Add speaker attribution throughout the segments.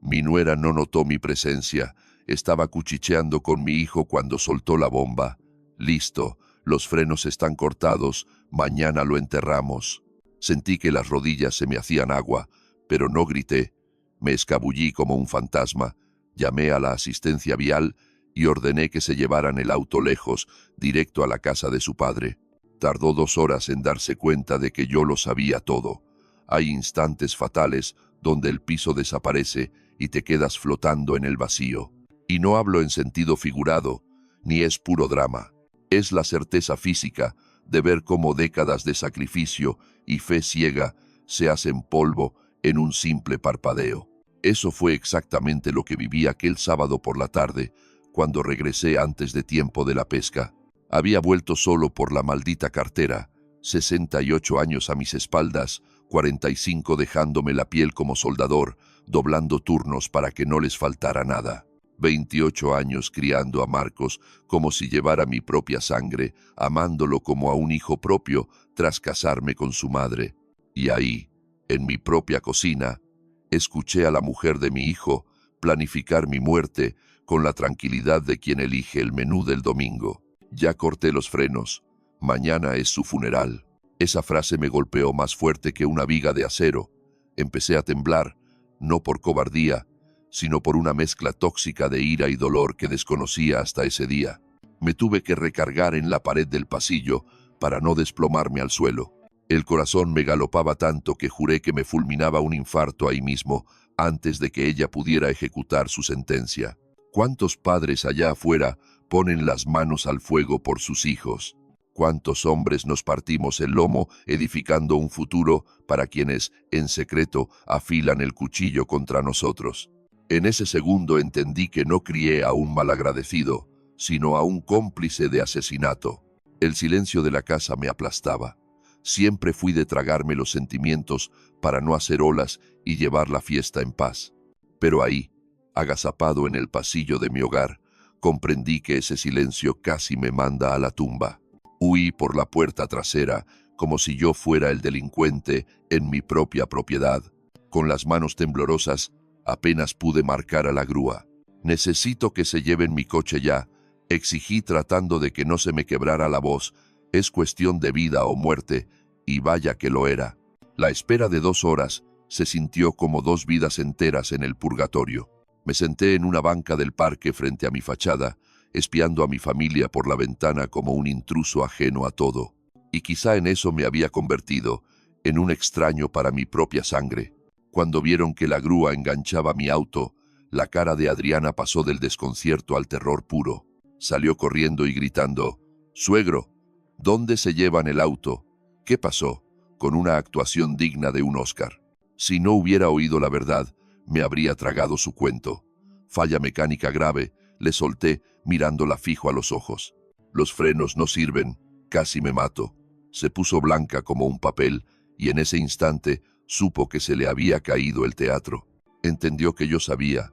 Speaker 1: Mi nuera no notó mi presencia. Estaba cuchicheando con mi hijo cuando soltó la bomba. Listo, los frenos están cortados, mañana lo enterramos. Sentí que las rodillas se me hacían agua, pero no grité. Me escabullí como un fantasma. Llamé a la asistencia vial y ordené que se llevaran el auto lejos, directo a la casa de su padre. Tardó 2 horas en darse cuenta de que yo lo sabía todo. Hay instantes fatales donde el piso desaparece y te quedas flotando en el vacío. Y no hablo en sentido figurado, ni es puro drama. Es la certeza física de ver cómo décadas de sacrificio y fe ciega se hacen polvo en un simple parpadeo. Eso fue exactamente lo que viví aquel sábado por la tarde, cuando regresé antes de tiempo de la pesca. Había vuelto solo por la maldita cartera, 68 años a mis espaldas, 45 dejándome la piel como soldador, doblando turnos para que no les faltara nada. 28 años criando a Marcos como si llevara mi propia sangre, amándolo como a un hijo propio tras casarme con su madre. Y ahí, en mi propia cocina, escuché a la mujer de mi hijo planificar mi muerte con la tranquilidad de quien elige el menú del domingo. Ya corté los frenos. Mañana es su funeral. Esa frase me golpeó más fuerte que una viga de acero. Empecé a temblar, no por cobardía, sino por una mezcla tóxica de ira y dolor que desconocía hasta ese día. Me tuve que recargar en la pared del pasillo para no desplomarme al suelo. El corazón me galopaba tanto que juré que me fulminaba un infarto ahí mismo, antes de que ella pudiera ejecutar su sentencia. ¿Cuántos padres allá afuera ponen las manos al fuego por sus hijos? ¿Cuántos hombres nos partimos el lomo edificando un futuro para quienes, en secreto, afilan el cuchillo contra nosotros? En ese segundo entendí que no crié a un malagradecido, sino a un cómplice de asesinato. El silencio de la casa me aplastaba. Siempre fui de tragarme los sentimientos para no hacer olas y llevar la fiesta en paz. Pero ahí, agazapado en el pasillo de mi hogar, comprendí que ese silencio casi me manda a la tumba. Huí por la puerta trasera, como si yo fuera el delincuente en mi propia propiedad. Con las manos temblorosas, apenas pude marcar a la grúa. «Necesito que se lleven mi coche ya», exigí tratando de que no se me quebrara la voz. «Es cuestión de vida o muerte», y vaya que lo era. La espera de 2 horas se sintió como 2 vidas enteras en el purgatorio. Me senté en una banca del parque frente a mi fachada, espiando a mi familia por la ventana como un intruso ajeno a todo. Y quizá en eso me había convertido, en un extraño para mi propia sangre. Cuando vieron que la grúa enganchaba mi auto, la cara de Adriana pasó del desconcierto al terror puro. Salió corriendo y gritando: «Suegro, ¿dónde se llevan el auto? ¿Qué pasó?», con una actuación digna de un Oscar. Si no hubiera oído la verdad, me habría tragado su cuento. «Falla mecánica grave», le solté, mirándola fijo a los ojos. «Los frenos no sirven, casi me mato». Se puso blanca como un papel y en ese instante supo que se le había caído el teatro. Entendió que yo sabía.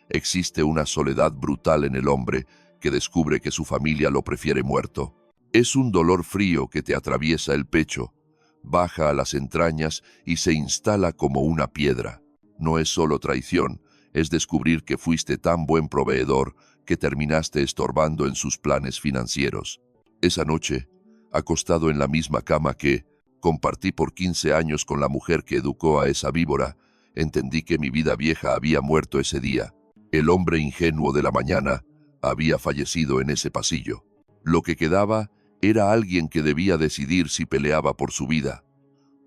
Speaker 1: Existe una soledad brutal en el hombre que descubre que su familia lo prefiere muerto. Es un dolor frío que te atraviesa el pecho, baja a las entrañas y se instala como una piedra. No es solo traición, es descubrir que fuiste tan buen proveedor que terminaste estorbando en sus planes financieros. Esa noche, acostado en la misma cama que compartí por 15 años con la mujer que educó a esa víbora, entendí que mi vida vieja había muerto ese día. El hombre ingenuo de la mañana había fallecido en ese pasillo. Lo que quedaba era alguien que debía decidir si peleaba por su vida.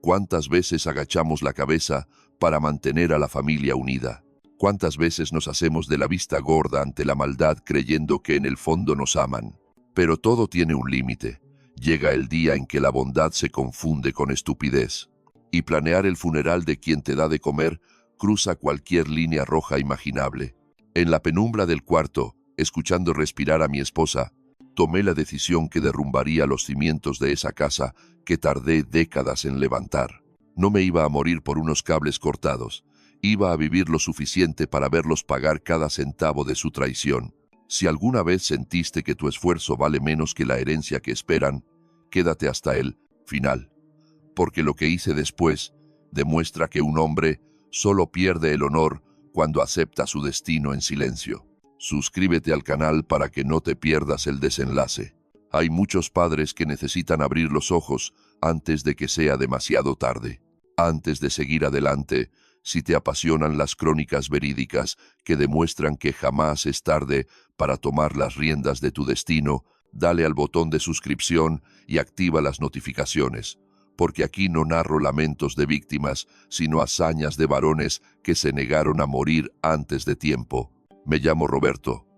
Speaker 1: ¿Cuántas veces agachamos la cabeza para mantener a la familia unida? ¿Cuántas veces nos hacemos de la vista gorda ante la maldad creyendo que en el fondo nos aman? Pero todo tiene un límite. Llega el día en que la bondad se confunde con estupidez. Y planear el funeral de quien te da de comer cruza cualquier línea roja imaginable. En la penumbra del cuarto, escuchando respirar a mi esposa, tomé la decisión que derrumbaría los cimientos de esa casa que tardé décadas en levantar. No me iba a morir por unos cables cortados. Iba a vivir lo suficiente para verlos pagar cada centavo de su traición. Si alguna vez sentiste que tu esfuerzo vale menos que la herencia que esperan, quédate hasta el final. Porque lo que hice después demuestra que un hombre solo pierde el honor cuando acepta su destino en silencio. Suscríbete al canal para que no te pierdas el desenlace. Hay muchos padres que necesitan abrir los ojos antes de que sea demasiado tarde. Antes de seguir adelante, si te apasionan las crónicas verídicas que demuestran que jamás es tarde para tomar las riendas de tu destino, dale al botón de suscripción y activa las notificaciones, porque aquí no narro lamentos de víctimas, sino hazañas de varones que se negaron a morir antes de tiempo. Me llamo Roberto,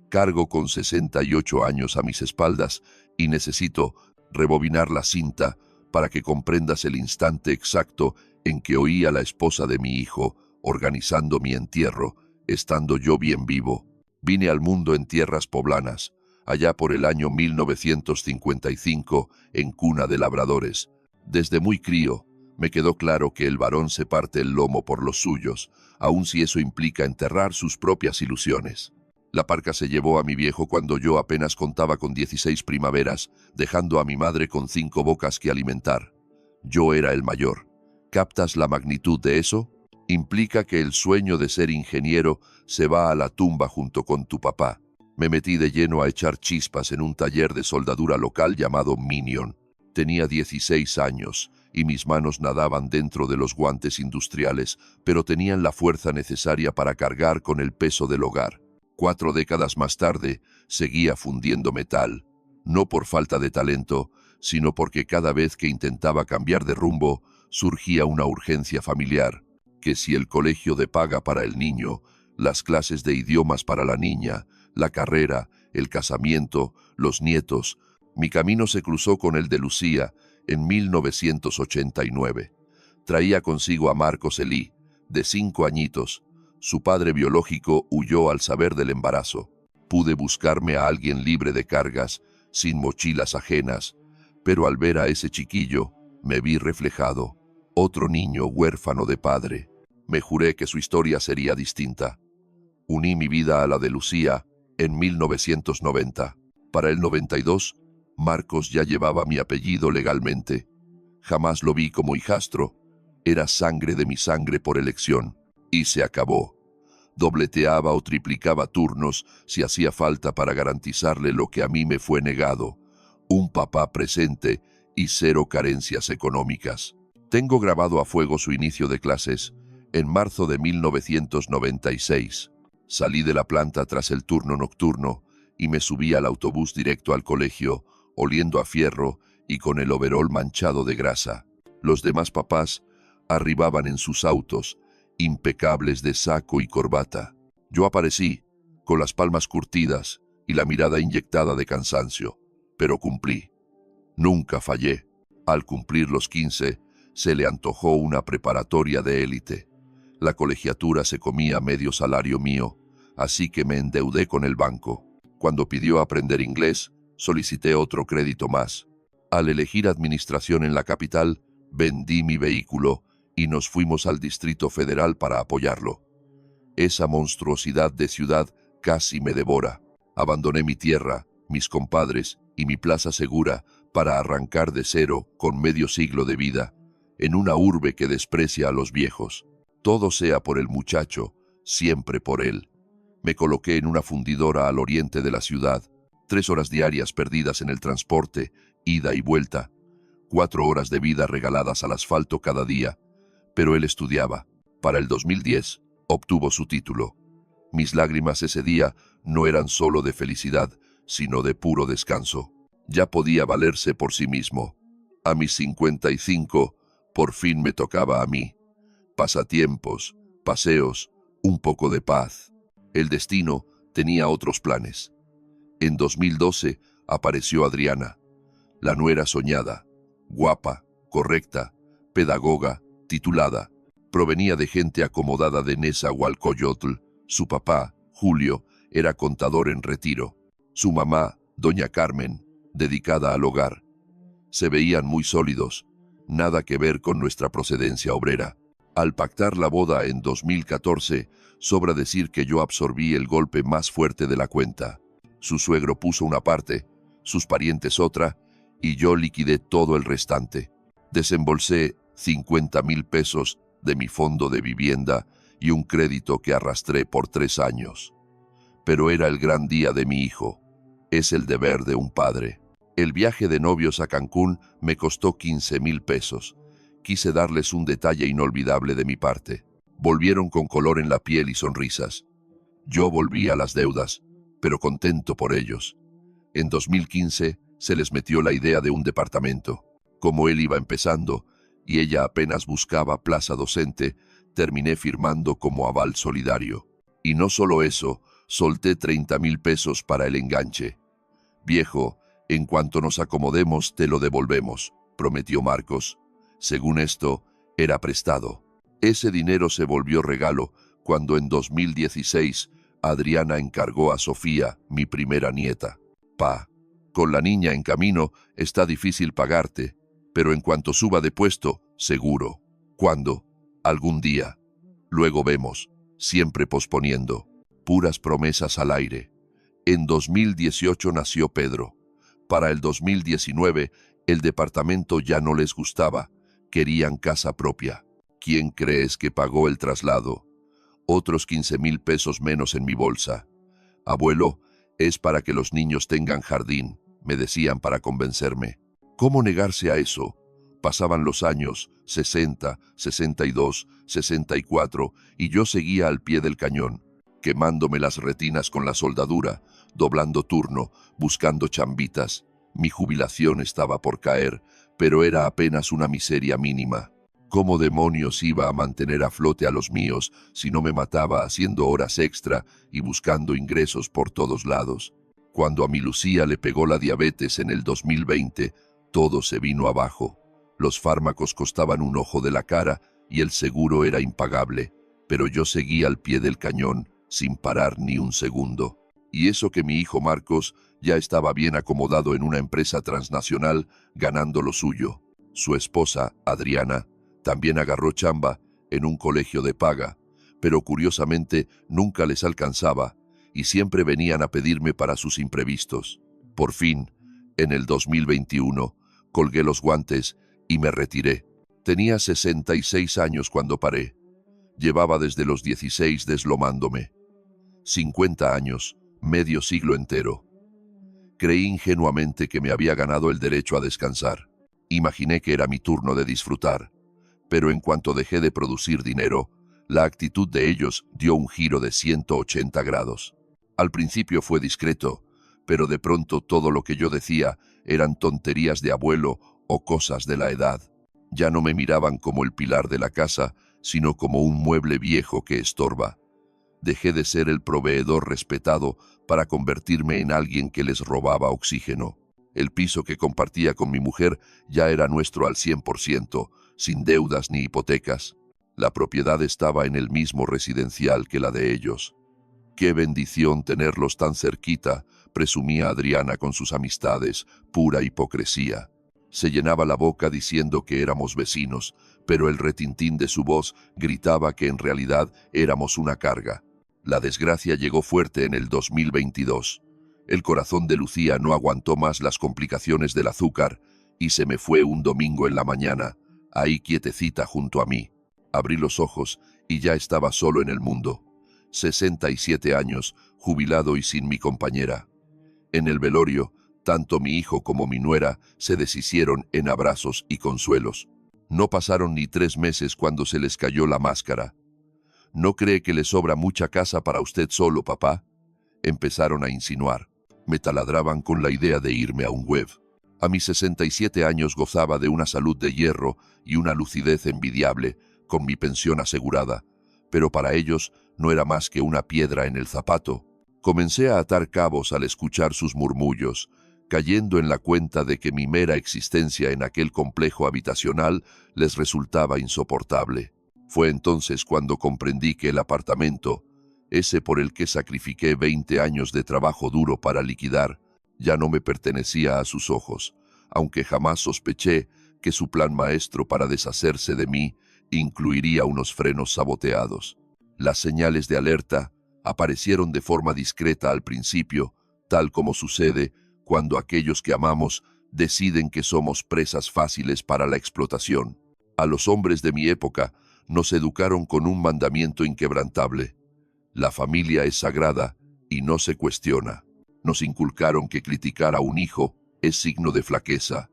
Speaker 1: cargo con 68 años a mis espaldas y necesito rebobinar la cinta para que comprendas el instante exacto en que oí a la esposa de mi hijo organizando mi entierro, estando yo bien vivo. Vine al mundo en tierras poblanas, allá por el año 1955, en cuna de labradores. Desde muy crío, me quedó claro que el varón se parte el lomo por los suyos, aun si eso implica enterrar sus propias ilusiones. La parca se llevó a mi viejo cuando yo apenas contaba con 16 primaveras, dejando a mi madre con 5 bocas que alimentar. Yo era el mayor. ¿Captas la magnitud de eso? Implica que el sueño de ser ingeniero se va a la tumba junto con tu papá. Me metí de lleno a echar chispas en un taller de soldadura local llamado Minion. Tenía 16 años y mis manos nadaban dentro de los guantes industriales, pero tenían la fuerza necesaria para cargar con el peso del hogar. 4 décadas más tarde, seguía fundiendo metal, no por falta de talento, sino porque cada vez que intentaba cambiar de rumbo, surgía una urgencia familiar, que si el colegio de paga para el niño, las clases de idiomas para la niña, la carrera, el casamiento, los nietos, mi camino se cruzó con el de Lucía en 1989. Traía consigo a Marcos Elí, de 5 añitos. Su padre biológico huyó al saber del embarazo. Pude buscarme a alguien libre de cargas, sin mochilas ajenas, pero al ver a ese chiquillo, me vi reflejado. Otro niño huérfano de padre. Me juré que su historia sería distinta. Uní mi vida a la de Lucía en 1990. Para el 92, Marcos ya llevaba mi apellido legalmente. Jamás lo vi como hijastro. Era sangre de mi sangre por elección. Y se acabó. Dobleteaba o triplicaba turnos si hacía falta para garantizarle lo que a mí me fue negado: un papá presente y 0 carencias económicas. Tengo grabado a fuego su inicio de clases en marzo de 1996. Salí de la planta tras el turno nocturno y me subí al autobús directo al colegio, oliendo a fierro y con el overol manchado de grasa. Los demás papás arribaban en sus autos, impecables de saco y corbata. Yo aparecí, con las palmas curtidas y la mirada inyectada de cansancio, pero cumplí. Nunca fallé. Al cumplir los 15, se le antojó una preparatoria de élite. La colegiatura se comía medio salario mío, así que me endeudé con el banco. Cuando pidió aprender inglés, solicité otro crédito más. Al elegir administración en la capital, vendí mi vehículo y nos fuimos al Distrito Federal para apoyarlo. Esa monstruosidad de ciudad casi me devora. Abandoné mi tierra, mis compadres y mi plaza segura para arrancar de cero con medio siglo de vida, en una urbe que desprecia a los viejos. Todo sea por el muchacho, siempre por él. Me coloqué en una fundidora al oriente de la ciudad, 3 horas diarias perdidas en el transporte, ida y vuelta, 4 horas de vida regaladas al asfalto cada día. Pero él estudiaba. Para el 2010, obtuvo su título. Mis lágrimas ese día no eran solo de felicidad, sino de puro descanso. Ya podía valerse por sí mismo. A mis 55, por fin me tocaba a mí. Pasatiempos, paseos, un poco de paz. El destino tenía otros planes. En 2012 apareció Adriana, la nuera soñada, guapa, correcta, pedagoga, titulada. Provenía de gente acomodada de Nezahualcóyotl. Su papá, Julio, era contador en retiro. Su mamá, doña Carmen, dedicada al hogar. Se veían muy sólidos, nada que ver con nuestra procedencia obrera. Al pactar la boda en 2014, sobra decir que yo absorbí el golpe más fuerte de la cuenta. Su suegro puso una parte, sus parientes otra, y yo liquidé todo el restante. Desembolsé 50,000 pesos de mi fondo de vivienda y un crédito que arrastré por 3 años. Pero era el gran día de mi hijo. Es el deber de un padre. El viaje de novios a Cancún me costó 15,000 pesos. Quise darles un detalle inolvidable de mi parte. Volvieron con color en la piel y sonrisas. Yo volví a las deudas, pero contento por ellos. En 2015 se les metió la idea de un departamento. Como él iba empezando y ella apenas buscaba plaza docente, terminé firmando como aval solidario. Y no solo eso, solté 30,000 pesos para el enganche. Viejo, en cuanto nos acomodemos te lo devolvemos, prometió Marcos. Según esto, era prestado. Ese dinero se volvió regalo cuando en 2016 Adriana encargó a Sofía, mi primera nieta. Pa, con la niña en camino está difícil pagarte, pero en cuanto suba de puesto, seguro. ¿Cuándo? Algún día. Luego vemos, siempre posponiendo. Puras promesas al aire. En 2018 nació Pedro. Para el 2019, el departamento ya no les gustaba. Querían casa propia. ¿Quién crees que pagó el traslado? Otros 15,000 pesos menos en mi bolsa. Abuelo, es para que los niños tengan jardín, me decían para convencerme. ¿Cómo negarse a eso? Pasaban los años, 60, 62, 64, y yo seguía al pie del cañón, quemándome las retinas con la soldadura, doblando turno, buscando chambitas. Mi jubilación estaba por caer, pero era apenas una miseria mínima. ¿Cómo demonios iba a mantener a flote a los míos si no me mataba haciendo horas extra y buscando ingresos por todos lados? Cuando a mi Lucía le pegó la diabetes en el 2020, todo se vino abajo. Los fármacos costaban un ojo de la cara y el seguro era impagable, pero yo seguía al pie del cañón, sin parar ni un segundo. Y eso que mi hijo Marcos ya estaba bien acomodado en una empresa transnacional, ganando lo suyo. Su esposa, Adriana, también agarró chamba en un colegio de paga, pero curiosamente nunca les alcanzaba y siempre venían a pedirme para sus imprevistos. Por fin, en el 2021, colgué los guantes y me retiré. Tenía 66 años cuando paré. Llevaba desde los 16 deslomándome. 50 años, medio siglo entero. Creí ingenuamente que me había ganado el derecho a descansar. Imaginé que era mi turno de disfrutar. Pero en cuanto dejé de producir dinero, la actitud de ellos dio un giro de 180 grados. Al principio fue discreto, pero de pronto todo lo que yo decía eran tonterías de abuelo o cosas de la edad. Ya no me miraban como el pilar de la casa, sino como un mueble viejo que estorba. Dejé de ser el proveedor respetado para convertirme en alguien que les robaba oxígeno. El piso que compartía con mi mujer ya era nuestro al 100%, sin deudas ni hipotecas. La propiedad estaba en el mismo residencial que la de ellos. ¡Qué bendición tenerlos tan cerquita!, presumía Adriana con sus amistades, pura hipocresía. Se llenaba la boca diciendo que éramos vecinos, pero el retintín de su voz gritaba que en realidad éramos una carga. La desgracia llegó fuerte en el 2022. El corazón de Lucía no aguantó más las complicaciones del azúcar y se me fue un domingo en la mañana, ahí quietecita junto a mí. Abrí los ojos y ya estaba solo en el mundo. 67 años, jubilado y sin mi compañera. En el velorio, tanto mi hijo como mi nuera se deshicieron en abrazos y consuelos. No pasaron ni 3 meses cuando se les cayó la máscara. ¿No cree que le sobra mucha casa para usted solo, papá?, empezaron a insinuar. Me taladraban con la idea de irme a un web. A mis 67 años gozaba de una salud de hierro y una lucidez envidiable, con mi pensión asegurada, pero para ellos no era más que una piedra en el zapato. Comencé a atar cabos al escuchar sus murmullos, cayendo en la cuenta de que mi mera existencia en aquel complejo habitacional les resultaba insoportable. Fue entonces cuando comprendí que el apartamento, ese por el que sacrifiqué 20 años de trabajo duro para liquidar, ya no me pertenecía a sus ojos, aunque jamás sospeché que su plan maestro para deshacerse de mí incluiría unos frenos saboteados. Las señales de alerta aparecieron de forma discreta al principio, tal como sucede cuando aquellos que amamos deciden que somos presas fáciles para la explotación. A los hombres de mi época Nos educaron con un mandamiento inquebrantable. La familia es sagrada y no se cuestiona. Nos inculcaron que criticar a un hijo es signo de flaqueza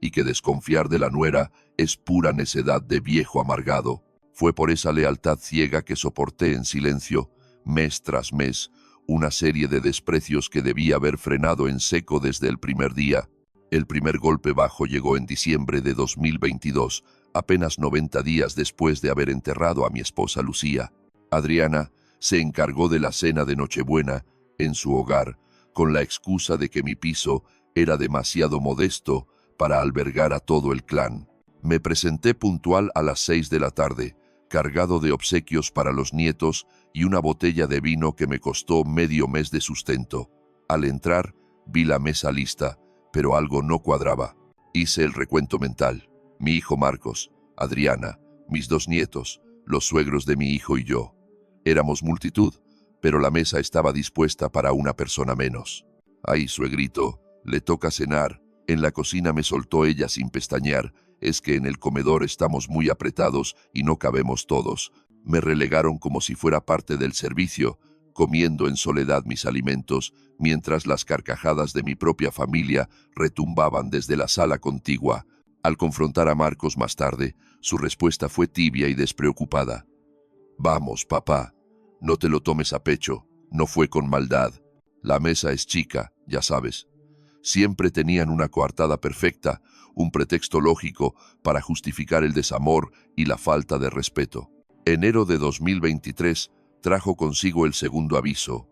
Speaker 1: y que desconfiar de la nuera es pura necedad de viejo amargado. Fue por esa lealtad ciega que soporté en silencio, mes tras mes, una serie de desprecios que debía haber frenado en seco desde el primer día. El primer golpe bajo llegó en diciembre de 2022, apenas 90 días después de haber enterrado a mi esposa Lucía. Adriana se encargó de la cena de Nochebuena en su hogar, con la excusa de que mi piso era demasiado modesto para albergar a todo el clan. Me presenté puntual a las 6 de la tarde, cargado de obsequios para los nietos y una botella de vino que me costó medio mes de sustento. Al entrar, vi la mesa lista, pero algo no cuadraba. Hice el recuento mental. Mi hijo Marcos, Adriana, mis 2 nietos, los suegros de mi hijo y yo. Éramos multitud, pero la mesa estaba dispuesta para una persona menos. «Ay, suegrito, le toca cenar». En la cocina me soltó ella sin pestañear. «Es que en el comedor estamos muy apretados y no cabemos todos». Me relegaron como si fuera parte del servicio, comiendo en soledad mis alimentos, mientras las carcajadas de mi propia familia retumbaban desde la sala contigua. Al confrontar a Marcos más tarde, su respuesta fue tibia y despreocupada. «Vamos, papá, no te lo tomes a pecho, no fue con maldad. La mesa es chica, ya sabes». Siempre tenían una coartada perfecta, un pretexto lógico para justificar el desamor y la falta de respeto. Enero de 2023 trajo consigo el segundo aviso.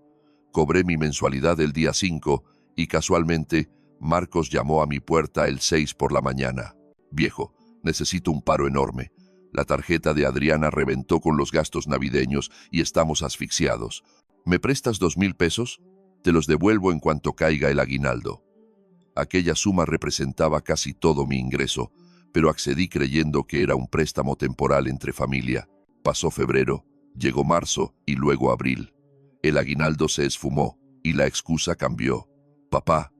Speaker 1: Cobré mi mensualidad el día 5 y casualmente Marcos llamó a mi puerta el 6 por la mañana. «Viejo, necesito un paro enorme. La tarjeta de Adriana reventó con los gastos navideños y estamos asfixiados. ¿Me prestas 2,000 pesos? Te los devuelvo en cuanto caiga el aguinaldo». Aquella suma representaba casi todo mi ingreso, pero accedí creyendo que era un préstamo temporal entre familia. Pasó febrero, llegó marzo y luego abril. El aguinaldo se esfumó y la excusa cambió. «Papá,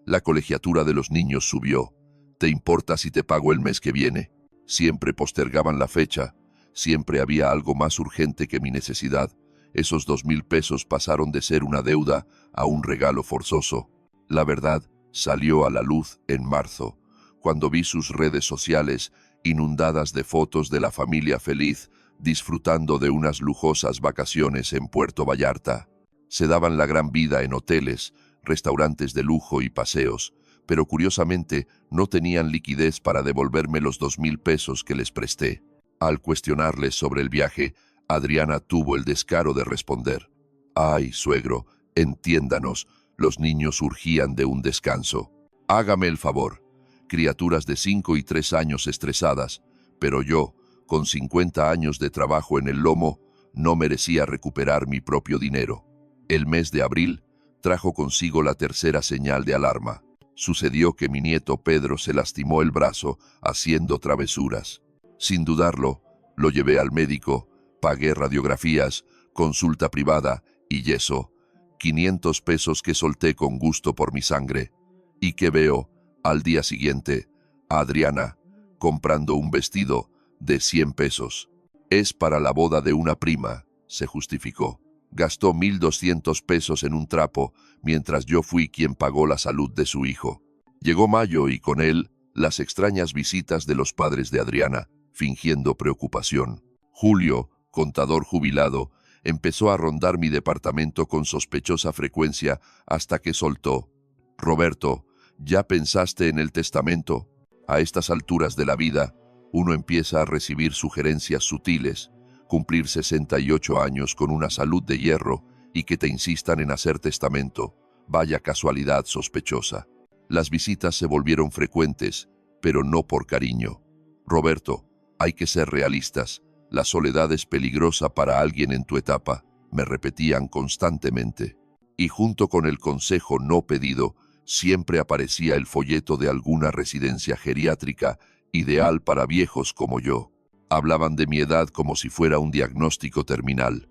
Speaker 1: la colegiatura de los niños subió. ¿Te importa si te pago el mes que viene?». Siempre postergaban la fecha, siempre había algo más urgente que mi necesidad. Esos 2,000 pesos pasaron de ser una deuda a un regalo forzoso. La verdad salió a la luz en marzo, cuando vi sus redes sociales inundadas de fotos de la familia feliz disfrutando de unas lujosas vacaciones en Puerto Vallarta. Se daban la gran vida en hoteles, restaurantes de lujo y paseos, pero curiosamente no tenían liquidez para devolverme los 2,000 pesos que les presté. Al cuestionarles sobre el viaje, Adriana tuvo el descaro de responder: «Ay, suegro, entiéndanos, los niños urgían de un descanso. Hágame el favor. Criaturas de 5 y 3 años estresadas, pero yo, con 50 años de trabajo en el lomo, no merecía recuperar mi propio dinero». El mes de abril trajo consigo la tercera señal de alarma. Sucedió que mi nieto Pedro se lastimó el brazo haciendo travesuras. Sin dudarlo, lo llevé al médico, pagué radiografías, consulta privada y yeso. 500 pesos que solté con gusto por mi sangre. ¿Y qué veo? Al día siguiente, a Adriana, comprando un vestido de 100 pesos. «Es para la boda de una prima», se justificó. Gastó 1,200 pesos en un trapo, mientras yo fui quien pagó la salud de su hijo. Llegó mayo y con él las extrañas visitas de los padres de Adriana, fingiendo preocupación. Julio, contador jubilado, empezó a rondar mi departamento con sospechosa frecuencia hasta que soltó: «Roberto, ¿ya pensaste en el testamento?». A estas alturas de la vida, uno empieza a recibir sugerencias sutiles. Cumplir 68 años con una salud de hierro y que te insistan en hacer testamento, vaya casualidad sospechosa. Las visitas se volvieron frecuentes, pero no por cariño. «Roberto, hay que ser realistas. La soledad es peligrosa para alguien en tu etapa», me repetían constantemente. Y junto con el consejo no pedido, siempre aparecía el folleto de alguna residencia geriátrica ideal para viejos como yo. Hablaban de mi edad como si fuera un diagnóstico terminal.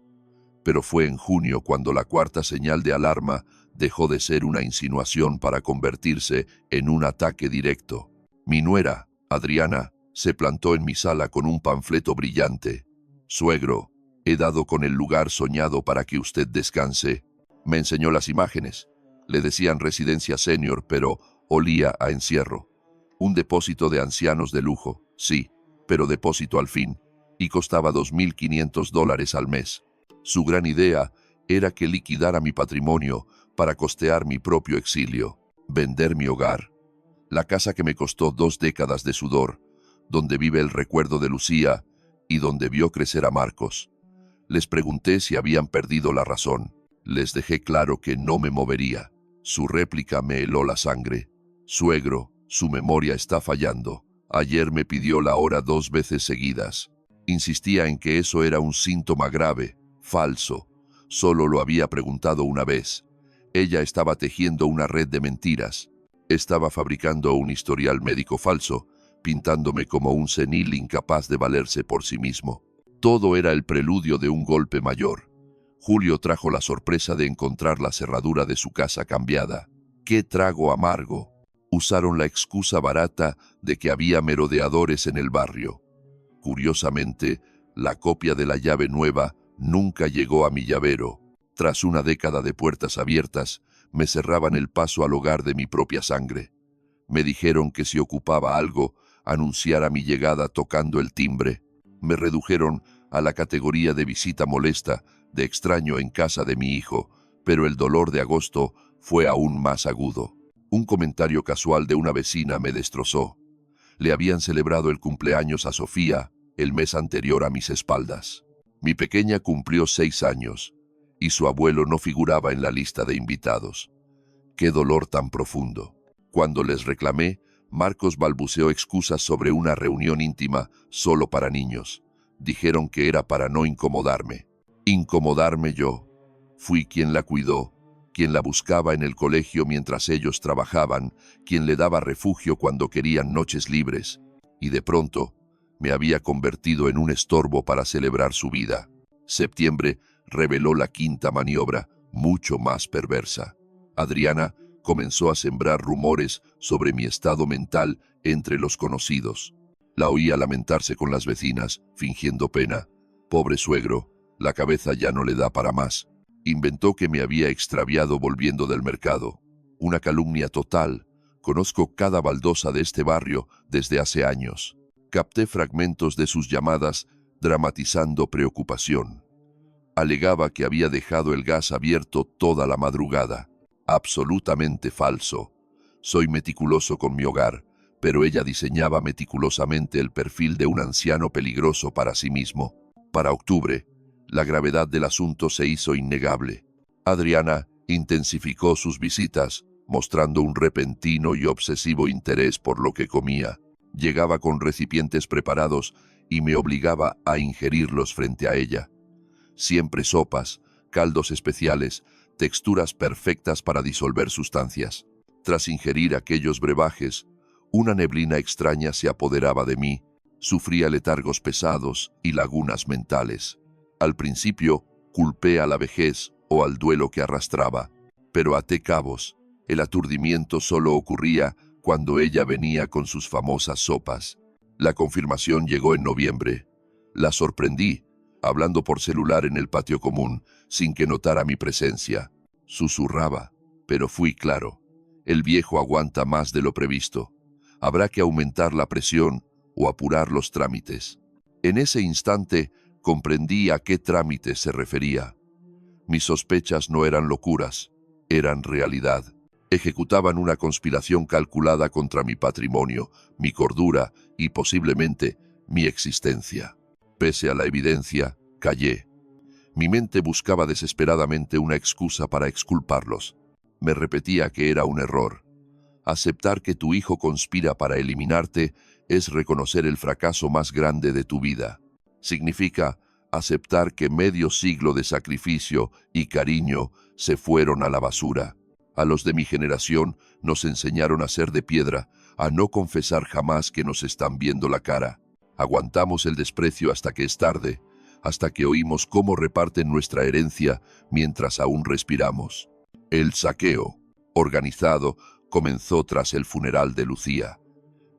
Speaker 1: Pero fue en junio cuando la cuarta señal de alarma dejó de ser una insinuación para convertirse en un ataque directo. Mi nuera, Adriana, se plantó en mi sala con un panfleto brillante. Suegro, he dado con el lugar soñado para que usted descanse. Me enseñó las imágenes. Le decían residencia senior, pero olía a encierro. Un depósito de ancianos de lujo, sí, pero depósito al fin, y costaba $2.500 al mes. Su gran idea era que liquidara mi patrimonio para costear mi propio exilio, vender mi hogar, la casa que me costó 2 décadas de sudor, donde vive el recuerdo de Lucía y donde vio crecer a Marcos. Les pregunté si habían perdido la razón. Les dejé claro que no me movería. Su réplica me heló la sangre. Suegro, su memoria está fallando. Ayer me pidió la hora 2 veces seguidas. Insistía en que eso era un síntoma grave, falso. Solo lo había preguntado una vez. Ella estaba tejiendo una red de mentiras. Estaba fabricando un historial médico falso, pintándome como un senil incapaz de valerse por sí mismo. Todo era el preludio de un golpe mayor. Julio trajo la sorpresa de encontrar la cerradura de su casa cambiada. ¡Qué trago amargo! Usaron la excusa barata de que había merodeadores en el barrio. Curiosamente, la copia de la llave nueva nunca llegó a mi llavero. Tras una década de puertas abiertas, me cerraban el paso al hogar de mi propia sangre. Me dijeron que si ocupaba algo, anunciara mi llegada tocando el timbre. Me redujeron a la categoría de visita molesta, de extraño en casa de mi hijo, pero el dolor de agosto fue aún más agudo. Un comentario casual de una vecina me destrozó. Le habían celebrado el cumpleaños a Sofía el mes anterior a mis espaldas. Mi pequeña cumplió 6 años, y su abuelo no figuraba en la lista de invitados. ¡Qué dolor tan profundo! Cuando les reclamé, Marcos balbuceó excusas sobre una reunión íntima solo para niños. Dijeron que era para no incomodarme. Incomodarme yo. Fui quien la cuidó, quien la buscaba en el colegio mientras ellos trabajaban, quien le daba refugio cuando querían noches libres. Y de pronto, me había convertido en un estorbo para celebrar su vida. Septiembre reveló la quinta maniobra, mucho más perversa. Adriana comenzó a sembrar rumores sobre mi estado mental entre los conocidos. La oía lamentarse con las vecinas, fingiendo pena. Pobre suegro, la cabeza ya no le da para más. Inventó que me había extraviado volviendo del mercado. Una calumnia total. Conozco cada baldosa de este barrio desde hace años. Capté fragmentos de sus llamadas, dramatizando preocupación. Alegaba que había dejado el gas abierto toda la madrugada. Absolutamente falso. Soy meticuloso con mi hogar, pero ella diseñaba meticulosamente el perfil de un anciano peligroso para sí mismo. Para octubre, la gravedad del asunto se hizo innegable. Adriana intensificó sus visitas, mostrando un repentino y obsesivo interés por lo que comía. Llegaba con recipientes preparados y me obligaba a ingerirlos frente a ella. Siempre sopas, caldos especiales, texturas perfectas para disolver sustancias. Tras ingerir aquellos brebajes, una neblina extraña se apoderaba de mí. Sufría letargos pesados y lagunas mentales. Al principio, culpé a la vejez o al duelo que arrastraba, pero até cabos. El aturdimiento solo ocurría cuando ella venía con sus famosas sopas. La confirmación llegó en noviembre. La sorprendí, hablando por celular en el patio común, sin que notara mi presencia. Susurraba, pero fui claro. El viejo aguanta más de lo previsto. Habrá que aumentar la presión o apurar los trámites. En ese instante comprendí a qué trámite se refería. Mis sospechas no eran locuras, eran realidad. Ejecutaban una conspiración calculada contra mi patrimonio, mi cordura y posiblemente mi existencia. Pese a la evidencia, callé. Mi mente buscaba desesperadamente una excusa para exculparlos. Me repetía que era un error. Aceptar que tu hijo conspira para eliminarte es reconocer el fracaso más grande de tu vida. Significa aceptar que medio siglo de sacrificio y cariño se fueron a la basura. A los de mi generación nos enseñaron a ser de piedra, a no confesar jamás que nos están viendo la cara. Aguantamos el desprecio hasta que es tarde, hasta que oímos cómo reparten nuestra herencia mientras aún respiramos. El saqueo, organizado, comenzó tras el funeral de Lucía.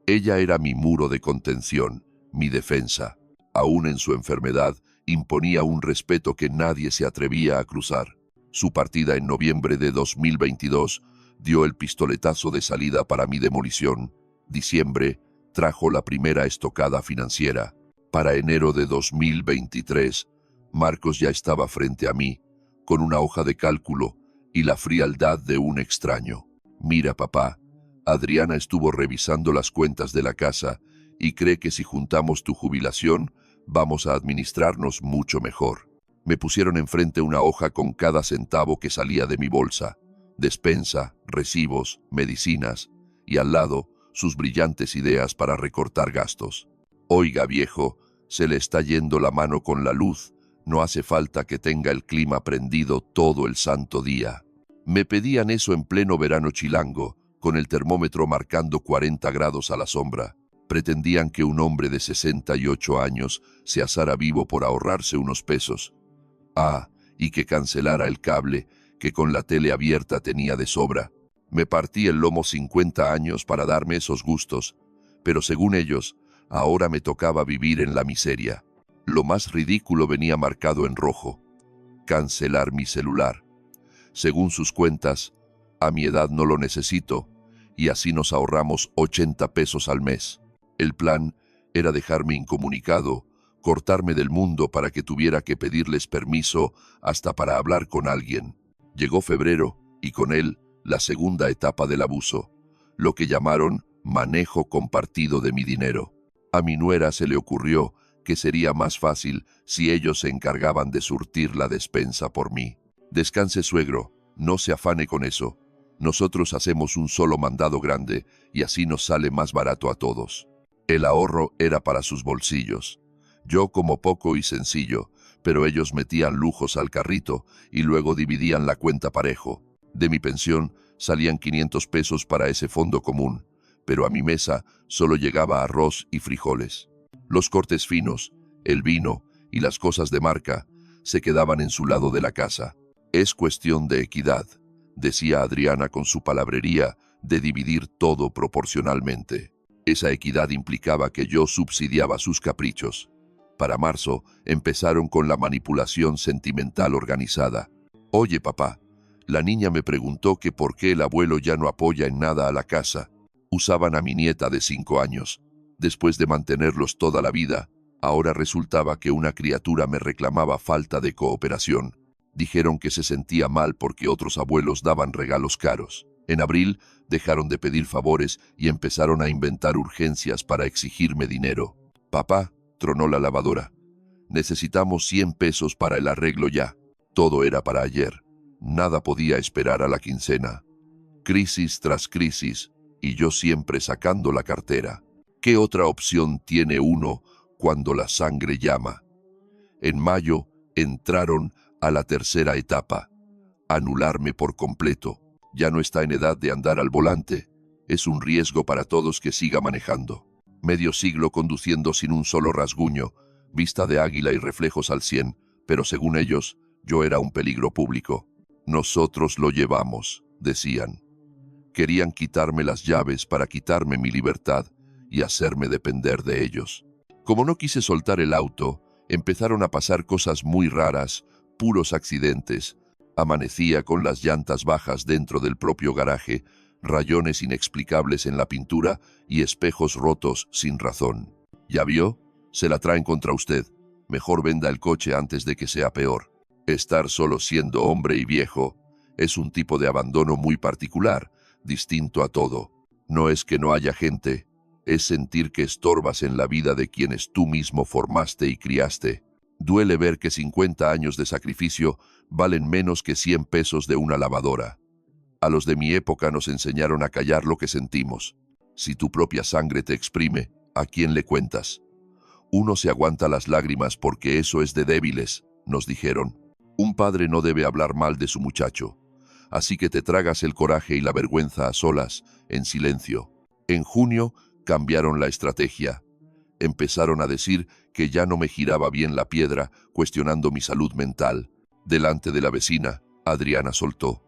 Speaker 1: Ella era mi muro de contención, mi defensa. Aún en su enfermedad, imponía un respeto que nadie se atrevía a cruzar. Su partida en noviembre de 2022 dio el pistoletazo de salida para mi demolición. Diciembre trajo la primera estocada financiera. Para enero de 2023, Marcos ya estaba frente a mí, con una hoja de cálculo y la frialdad de un extraño. Mira, papá, Adriana estuvo revisando las cuentas de la casa y cree que si juntamos tu jubilación, vamos a administrarnos mucho mejor. Me pusieron enfrente una hoja con cada centavo que salía de mi bolsa, despensa, recibos, medicinas, y al lado sus brillantes ideas para recortar gastos. Oiga, viejo, se le está yendo la mano con la luz, no hace falta que tenga el clima prendido todo el santo día. Me pedían eso en pleno verano chilango, con el termómetro marcando 40 grados a la sombra. Pretendían que un hombre de 68 años se asara vivo por ahorrarse unos pesos. Ah, y que cancelara el cable, que con la tele abierta tenía de sobra. Me partí el lomo 50 años para darme esos gustos, pero según ellos, ahora me tocaba vivir en la miseria. Lo más ridículo venía marcado en rojo: cancelar mi celular. Según sus cuentas, a mi edad no lo necesito, y así nos ahorramos 80 pesos al mes. El plan era dejarme incomunicado, cortarme del mundo para que tuviera que pedirles permiso hasta para hablar con alguien. Llegó febrero, y con él la segunda etapa del abuso, lo que llamaron manejo compartido de mi dinero. A mi nuera se le ocurrió que sería más fácil si ellos se encargaban de surtir la despensa por mí. Descanse, suegro, no se afane con eso. Nosotros hacemos un solo mandado grande y así nos sale más barato a todos. El ahorro era para sus bolsillos. Yo como poco y sencillo, pero ellos metían lujos al carrito y luego dividían la cuenta parejo. De mi pensión salían 500 pesos para ese fondo común, pero a mi mesa solo llegaba arroz y frijoles. Los cortes finos, el vino y las cosas de marca se quedaban en su lado de la casa. Es cuestión de equidad, decía Adriana con su palabrería de dividir todo proporcionalmente. Esa equidad implicaba que yo subsidiaba sus caprichos. Para marzo empezaron con la manipulación sentimental organizada. Oye, papá, la niña me preguntó que por qué el abuelo ya no apoya en nada a la casa. Usaban a mi nieta de 5 años. Después de mantenerlos toda la vida, ahora resultaba que una criatura me reclamaba falta de cooperación. Dijeron que se sentía mal porque otros abuelos daban regalos caros. En abril dejaron de pedir favores y empezaron a inventar urgencias para exigirme dinero. Papá, tronó la lavadora, necesitamos 100 pesos para el arreglo ya. Todo era para ayer. Nada podía esperar a la quincena. Crisis tras crisis, y yo siempre sacando la cartera. ¿Qué otra opción tiene uno cuando la sangre llama? En mayo entraron a la tercera etapa: anularme por completo. Ya no está en edad de andar al volante. Es un riesgo para todos que siga manejando. Medio siglo conduciendo sin un solo rasguño, vista de águila y reflejos al 100, pero según ellos, yo era un peligro público. Nosotros lo llevamos, decían. Querían quitarme las llaves para quitarme mi libertad y hacerme depender de ellos. Como no quise soltar el auto, empezaron a pasar cosas muy raras, puros accidentes. Amanecía con las llantas bajas dentro del propio garaje, rayones inexplicables en la pintura y espejos rotos sin razón. ¿Ya vio? Se la traen contra usted. Mejor venda el coche antes de que sea peor. Estar solo siendo hombre y viejo es un tipo de abandono muy particular, distinto a todo. No es que no haya gente, es sentir que estorbas en la vida de quienes tú mismo formaste y criaste. Duele ver que 50 años de sacrificio valen menos que 100 pesos de una lavadora. A los de mi época nos enseñaron a callar lo que sentimos. Si tu propia sangre te exprime, ¿a quién le cuentas? Uno se aguanta las lágrimas porque eso es de débiles, nos dijeron. Un padre no debe hablar mal de su muchacho. Así que te tragas el coraje y la vergüenza a solas, en silencio. En junio cambiaron la estrategia. Empezaron a decir que ya no me giraba bien la piedra, cuestionando mi salud mental. Delante de la vecina, Adriana soltó: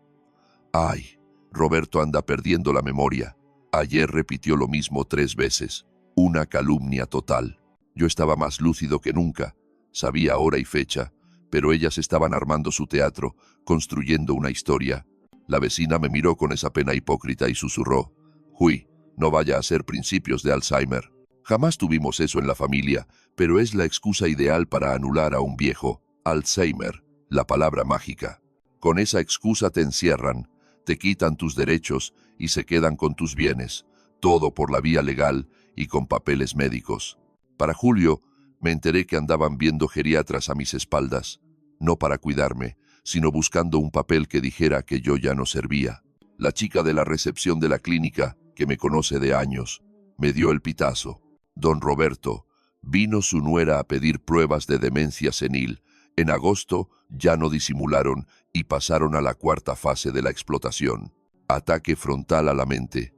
Speaker 1: «Ay, Roberto anda perdiendo la memoria. Ayer repitió lo mismo 3 veces. Una calumnia total». Yo estaba más lúcido que nunca. Sabía hora y fecha, pero ellas estaban armando su teatro, construyendo una historia. La vecina me miró con esa pena hipócrita y susurró: «Uy, no vaya a ser principios de Alzheimer». Jamás tuvimos eso en la familia, pero es la excusa ideal para anular a un viejo. Alzheimer, la palabra mágica. Con esa excusa te encierran, te quitan tus derechos y se quedan con tus bienes, todo por la vía legal y con papeles médicos. Para julio, me enteré que andaban viendo geriatras a mis espaldas, no para cuidarme, sino buscando un papel que dijera que yo ya no servía. La chica de la recepción de la clínica, que me conoce de años, me dio el pitazo. Don Roberto, vino su nuera a pedir pruebas de demencia senil. En agosto ya no disimularon y pasaron a la cuarta fase de la explotación. Ataque frontal a la mente.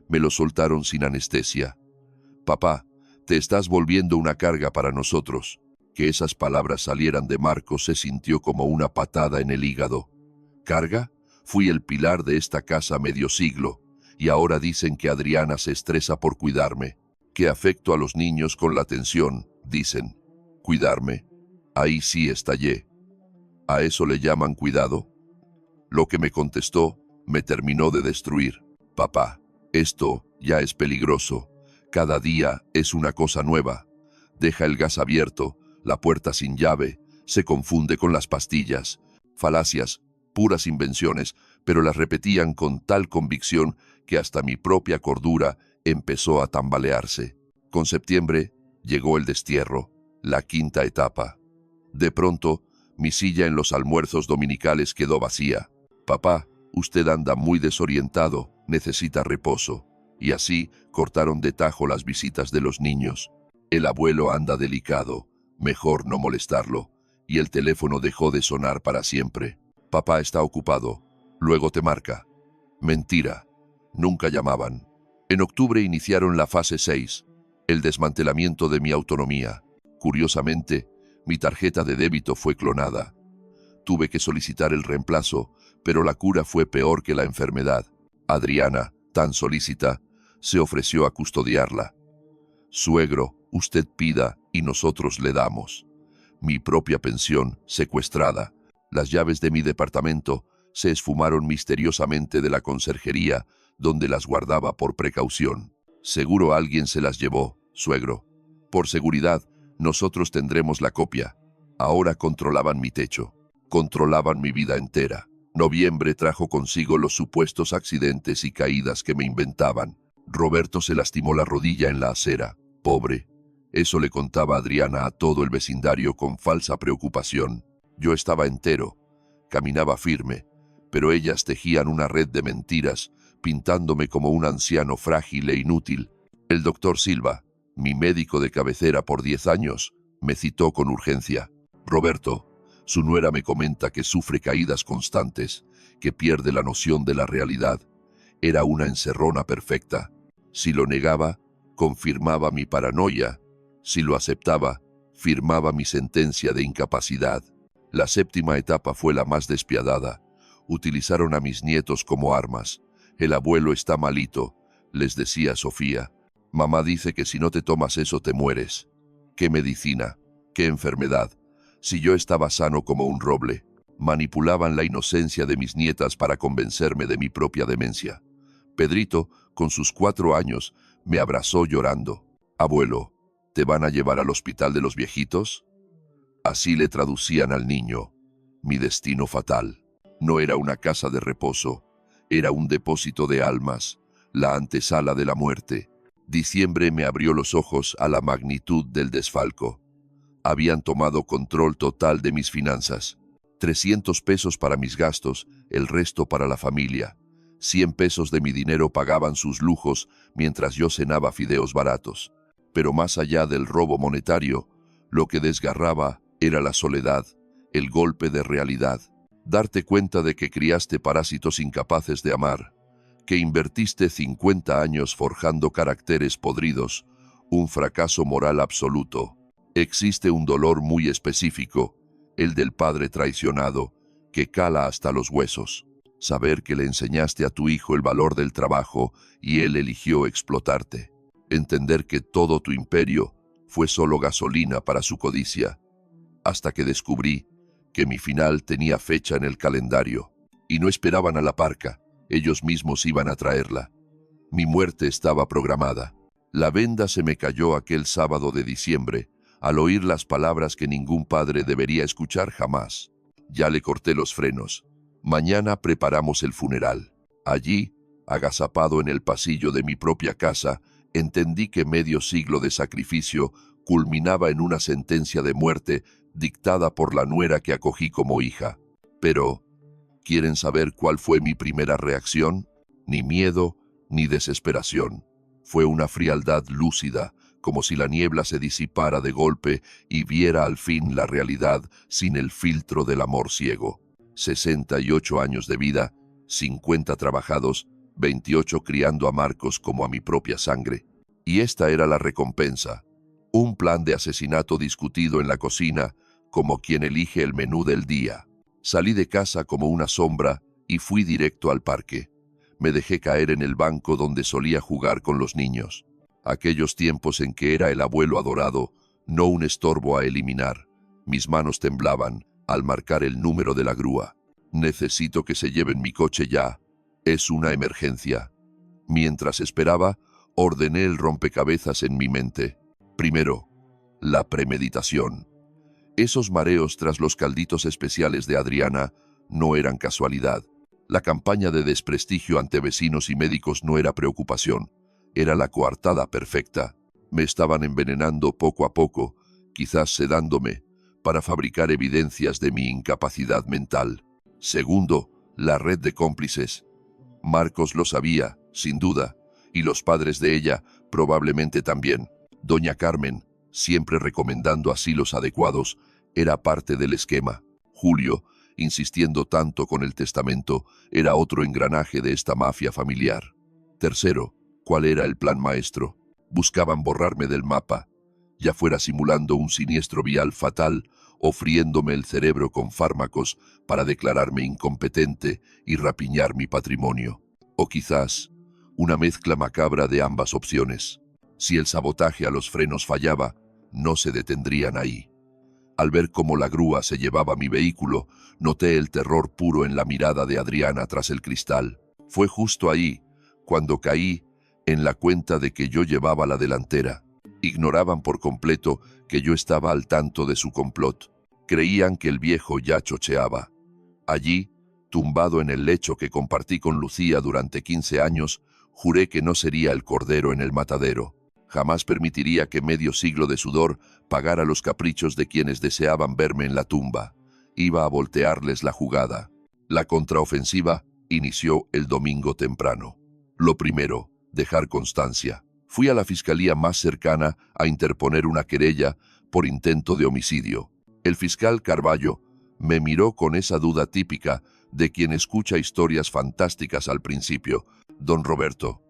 Speaker 1: Me lo soltaron sin anestesia. «Papá, te estás volviendo una carga para nosotros». Que esas palabras salieran de Marcos se sintió como una patada en el hígado. ¿Carga? Fui el pilar de esta casa medio siglo, y ahora dicen que Adriana se estresa por cuidarme, que afecto a los niños con la atención, dicen. ¿Cuidarme? Ahí sí estallé. ¿A eso le llaman cuidado? Lo que me contestó me terminó de destruir. «Papá, esto ya es peligroso. Cada día es una cosa nueva. Deja el gas abierto, la puerta sin llave, se confunde con las pastillas». Falacias, puras invenciones, pero las repetían con tal convicción que hasta mi propia cordura empezó a tambalearse. Con septiembre llegó el destierro, la quinta etapa. De pronto, mi silla en los almuerzos dominicales quedó vacía. «Papá, usted anda muy desorientado, necesita reposo». Y así cortaron de tajo las visitas de los niños. «El abuelo anda delicado, mejor no molestarlo». Y el teléfono dejó de sonar para siempre. «Papá está ocupado, luego te marca». Mentira, nunca llamaban. En octubre iniciaron la fase 6, el desmantelamiento de mi autonomía. Curiosamente, mi tarjeta de débito fue clonada. Tuve que solicitar el reemplazo, pero la cura fue peor que la enfermedad. Adriana, tan solícita, se ofreció a custodiarla. «Suegro, usted pida y nosotros le damos». Mi propia pensión secuestrada. Las llaves de mi departamento se esfumaron misteriosamente de la conserjería, donde las guardaba por precaución. «Seguro alguien se las llevó, suegro. Por seguridad, nosotros tendremos la copia». Ahora controlaban mi techo, controlaban mi vida entera. Noviembre trajo consigo los supuestos accidentes y caídas que me inventaban. Roberto se lastimó la rodilla en la acera. Pobre. Eso le contaba Adriana a todo el vecindario con falsa preocupación. Yo estaba entero, caminaba firme, pero ellas tejían una red de mentiras, pintándome como un anciano frágil e inútil. El doctor Silva, mi médico de cabecera por 10 años, me citó con urgencia. «Roberto, su nuera me comenta que sufre caídas constantes, que pierde la noción de la realidad». Era una encerrona perfecta. Si lo negaba, confirmaba mi paranoia. Si lo aceptaba, firmaba mi sentencia de incapacidad. La séptima etapa fue la más despiadada. Utilizaron a mis nietos como armas. «El abuelo está malito», les decía Sofía. «Mamá dice que si no te tomas eso te mueres». ¿Qué medicina? ¿Qué enfermedad? Si yo estaba sano como un roble. Manipulaban la inocencia de mis nietas para convencerme de mi propia demencia. Pedrito, con sus 4 años, me abrazó llorando. «Abuelo, ¿te van a llevar al hospital de los viejitos?». Así le traducían al niño. Mi destino fatal. No era una casa de reposo, era un depósito de almas, la antesala de la muerte. Diciembre me abrió los ojos a la magnitud del desfalco. Habían tomado control total de mis finanzas. 300 pesos para mis gastos, el resto para la familia. 100 pesos de mi dinero pagaban sus lujos mientras yo cenaba fideos baratos. Pero más allá del robo monetario, lo que desgarraba era la soledad, el golpe de realidad. Darte cuenta de que criaste parásitos incapaces de amar, que invertiste 50 años forjando caracteres podridos, un fracaso moral absoluto. Existe un dolor muy específico, el del padre traicionado, que cala hasta los huesos. Saber que le enseñaste a tu hijo el valor del trabajo y él eligió explotarte. Entender que todo tu imperio fue solo gasolina para su codicia. hasta que descubrí que mi final tenía fecha en el calendario. Y no esperaban a la parca, ellos mismos iban a traerla. Mi muerte estaba programada. La venda se me cayó aquel sábado de diciembre, al oír las palabras que ningún padre debería escuchar jamás. Ya le corté los frenos. Mañana preparamos el funeral. Allí, agazapado en el pasillo de mi propia casa, entendí que medio siglo de sacrificio culminaba en una sentencia de muerte dictada por la nuera que acogí como hija. Pero, ¿quieren saber cuál fue mi primera reacción? Ni miedo, ni desesperación. Fue una frialdad lúcida, como si la niebla se disipara de golpe y viera al fin la realidad sin el filtro del amor ciego. 68 años de vida, 50 trabajados, 28 criando a Marcos como a mi propia sangre. Y esta era la recompensa. Un plan de asesinato discutido en la cocina, como quien elige el menú del día. Salí de casa como una sombra y fui directo al parque. Me dejé caer en el banco donde solía jugar con los niños. Aquellos tiempos en que era el abuelo adorado, no un estorbo a eliminar. Mis manos temblaban al marcar el número de la grúa. Necesito que se lleven mi coche ya. Es una emergencia. Mientras esperaba, ordené el rompecabezas en mi mente. Primero, la premeditación. Esos mareos tras los calditos especiales de Adriana no eran casualidad. La campaña de desprestigio ante vecinos y médicos no era preocupación. Era la coartada perfecta. Me estaban envenenando poco a poco, quizás sedándome, para fabricar evidencias de mi incapacidad mental. Segundo, la red de cómplices. Marcos lo sabía, sin duda, y los padres de ella probablemente también. Doña Carmen, siempre recomendando asilos adecuados, era parte del esquema. Julio, insistiendo tanto con el testamento, era otro engranaje de esta mafia familiar. Tercero, ¿cuál era el plan maestro? Buscaban borrarme del mapa, ya fuera simulando un siniestro vial fatal o friéndome el cerebro con fármacos para declararme incompetente y rapiñar mi patrimonio. O quizás una mezcla macabra de ambas opciones. Si el sabotaje a los frenos fallaba, no se detendrían ahí. Al ver cómo la grúa se llevaba mi vehículo, noté el terror puro en la mirada de Adriana tras el cristal. Fue justo ahí, cuando caí en la cuenta de que yo llevaba la delantera. Ignoraban por completo que yo estaba al tanto de su complot. Creían que el viejo ya chocheaba. Allí, tumbado en el lecho que compartí con Lucía durante 15 años, juré que no sería el cordero en el matadero. Jamás permitiría que medio siglo de sudor pagara los caprichos de quienes deseaban verme en la tumba. Iba a voltearles la jugada. La contraofensiva inició el domingo temprano. Lo primero, dejar constancia. Fui a la fiscalía más cercana a interponer una querella por intento de homicidio. El fiscal Carballo me miró con esa duda típica de quien escucha historias fantásticas al principio. Don Roberto,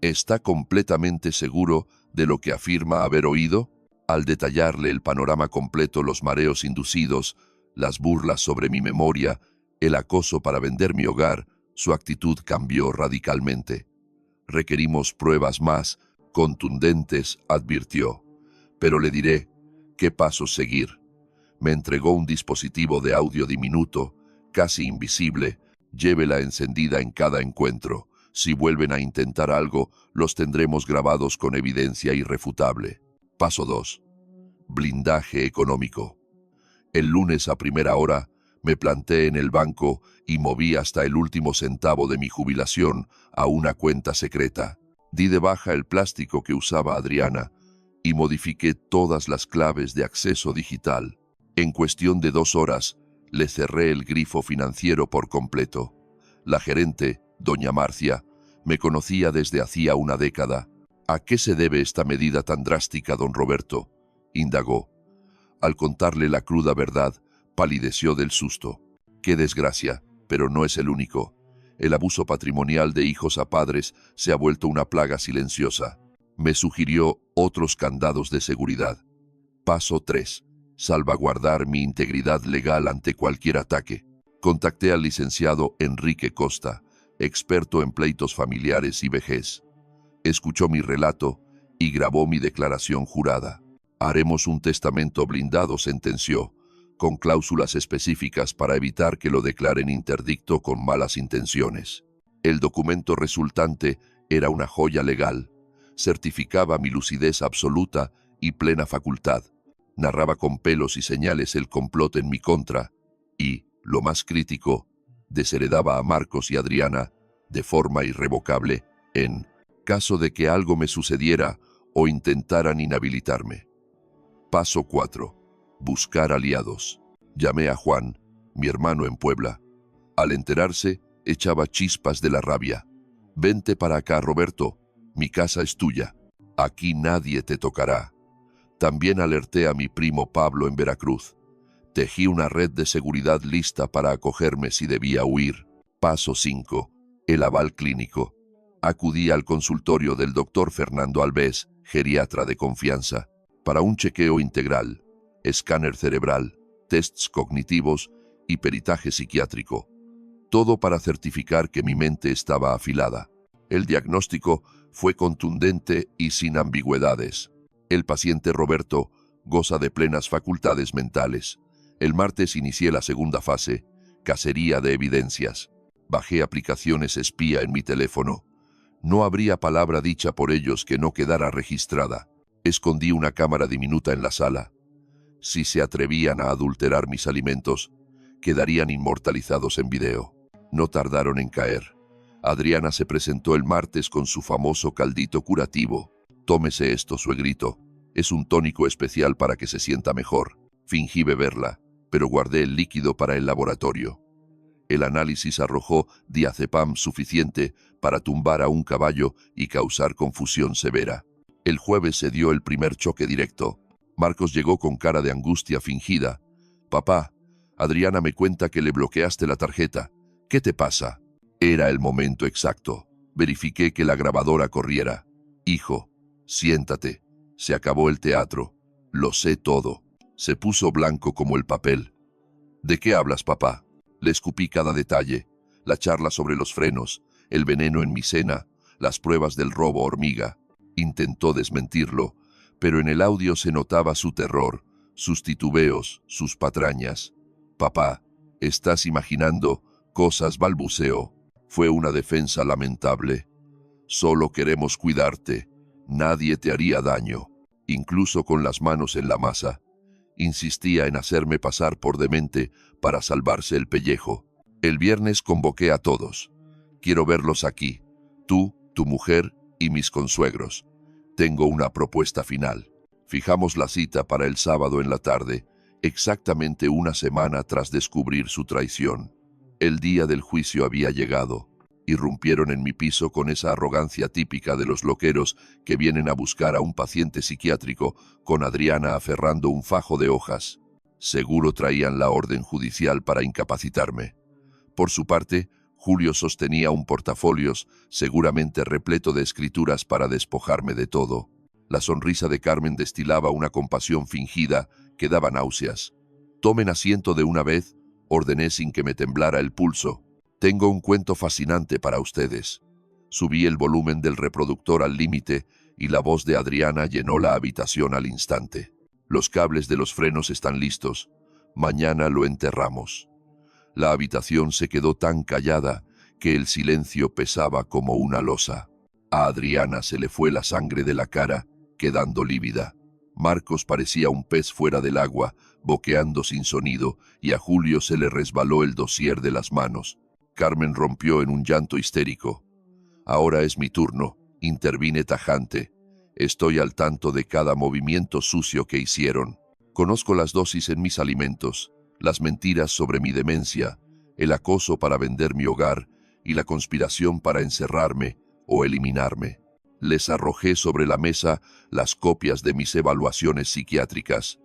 Speaker 1: ¿está completamente seguro de lo que afirma haber oído? Al detallarle el panorama completo, los mareos inducidos, las burlas sobre mi memoria, el acoso para vender mi hogar, su actitud cambió radicalmente. Requerimos pruebas más contundentes, advirtió. Pero le diré qué pasos seguir. Me entregó un dispositivo de audio diminuto, casi invisible. Llévela encendida en cada encuentro. Si vuelven a intentar algo, los tendremos grabados con evidencia irrefutable. Paso 2. Blindaje económico. El lunes a primera hora me planté en el banco y moví hasta el último centavo de mi jubilación a una cuenta secreta. Di de baja el plástico que usaba Adriana y modifiqué todas las claves de acceso digital. En cuestión de 2 horas, le cerré el grifo financiero por completo. La gerente, doña Marcia, me conocía desde hacía una década. ¿A qué se debe esta medida tan drástica, don Roberto?, indagó. Al contarle la cruda verdad, palideció del susto. Qué desgracia, pero no es el único. El abuso patrimonial de hijos a padres se ha vuelto una plaga silenciosa. Me sugirió otros candados de seguridad. Paso 3. Salvaguardar mi integridad legal ante cualquier ataque. Contacté al licenciado Enrique Costa, experto en pleitos familiares y vejez. Escuchó mi relato y grabó mi declaración jurada. Haremos un testamento blindado, sentenció, con cláusulas específicas para evitar que lo declaren interdicto con malas intenciones. El documento resultante era una joya legal. Certificaba mi lucidez absoluta y plena facultad. Narraba con pelos y señales el complot en mi contra y, lo más crítico, desheredaba a Marcos y Adriana de forma irrevocable en caso de que algo me sucediera o intentaran inhabilitarme. Paso 4. Buscar aliados. Llamé a Juan, mi hermano en Puebla. Al enterarse, echaba chispas de la rabia. Vente para acá, Roberto. Mi casa es tuya. Aquí nadie te tocará. También alerté a mi primo Pablo en Veracruz. Tejí una red de seguridad lista para acogerme si debía huir. Paso 5. El aval clínico. Acudí al consultorio del doctor Fernando Alves, geriatra de confianza, para un chequeo integral, escáner cerebral, tests cognitivos y peritaje psiquiátrico. Todo para certificar que mi mente estaba afilada. El diagnóstico fue contundente y sin ambigüedades. El paciente Roberto goza de plenas facultades mentales. El martes inicié la segunda fase, cacería de evidencias. Bajé aplicaciones espía en mi teléfono. No habría palabra dicha por ellos que no quedara registrada. Escondí una cámara diminuta en la sala. Si se atrevían a adulterar mis alimentos, quedarían inmortalizados en video. No tardaron en caer. Adriana se presentó el martes con su famoso caldito curativo. Tómese esto, suegrito. Es un tónico especial para que se sienta mejor. Fingí beberla, pero guardé el líquido para el laboratorio. El análisis arrojó diazepam suficiente para tumbar a un caballo y causar confusión severa. El jueves se dio el primer choque directo. Marcos llegó con cara de angustia fingida. Papá, Adriana me cuenta que le bloqueaste la tarjeta. ¿Qué te pasa? Era el momento exacto. Verifiqué que la grabadora corriera. Hijo, siéntate. Se acabó el teatro. Lo sé todo. Se puso blanco como el papel. ¿De qué hablas, papá? Le escupí cada detalle. La charla sobre los frenos, el veneno en mi cena, las pruebas del robo hormiga. Intentó desmentirlo, pero en el audio se notaba su terror, sus titubeos, sus patrañas. Papá, estás imaginando cosas, balbuceó. Fue una defensa lamentable. Solo queremos cuidarte. Nadie te haría daño, incluso con las manos en la masa. Insistía en hacerme pasar por demente para salvarse el pellejo. El viernes convoqué a todos. Quiero verlos aquí. Tú, tu mujer y mis consuegros. Tengo una propuesta final. Fijamos la cita para el sábado en la tarde, exactamente una semana tras descubrir su traición. El día del juicio había llegado. Irrumpieron en mi piso con esa arrogancia típica de los loqueros que vienen a buscar a un paciente psiquiátrico, con Adriana aferrando un fajo de hojas. Seguro traían la orden judicial para incapacitarme. Por su parte, Julio sostenía un portafolios, seguramente repleto de escrituras para despojarme de todo. La sonrisa de Carmen destilaba una compasión fingida que daba náuseas. Tomen asiento de una vez, ordené sin que me temblara el pulso. Tengo un cuento fascinante para ustedes. Subí el volumen del reproductor al límite y la voz de Adriana llenó la habitación al instante. Los cables de los frenos están listos. Mañana lo enterramos. La habitación se quedó tan callada que el silencio pesaba como una losa. A Adriana se le fue la sangre de la cara, quedando lívida. Marcos parecía un pez fuera del agua, boqueando sin sonido, y a Julio se le resbaló el dossier de las manos. Carmen rompió en un llanto histérico. Ahora es mi turno, intervine tajante. Estoy al tanto de cada movimiento sucio que hicieron. Conozco las dosis en mis alimentos, las mentiras sobre mi demencia, el acoso para vender mi hogar y la conspiración para encerrarme o eliminarme. Les arrojé sobre la mesa las copias de mis evaluaciones psiquiátricas.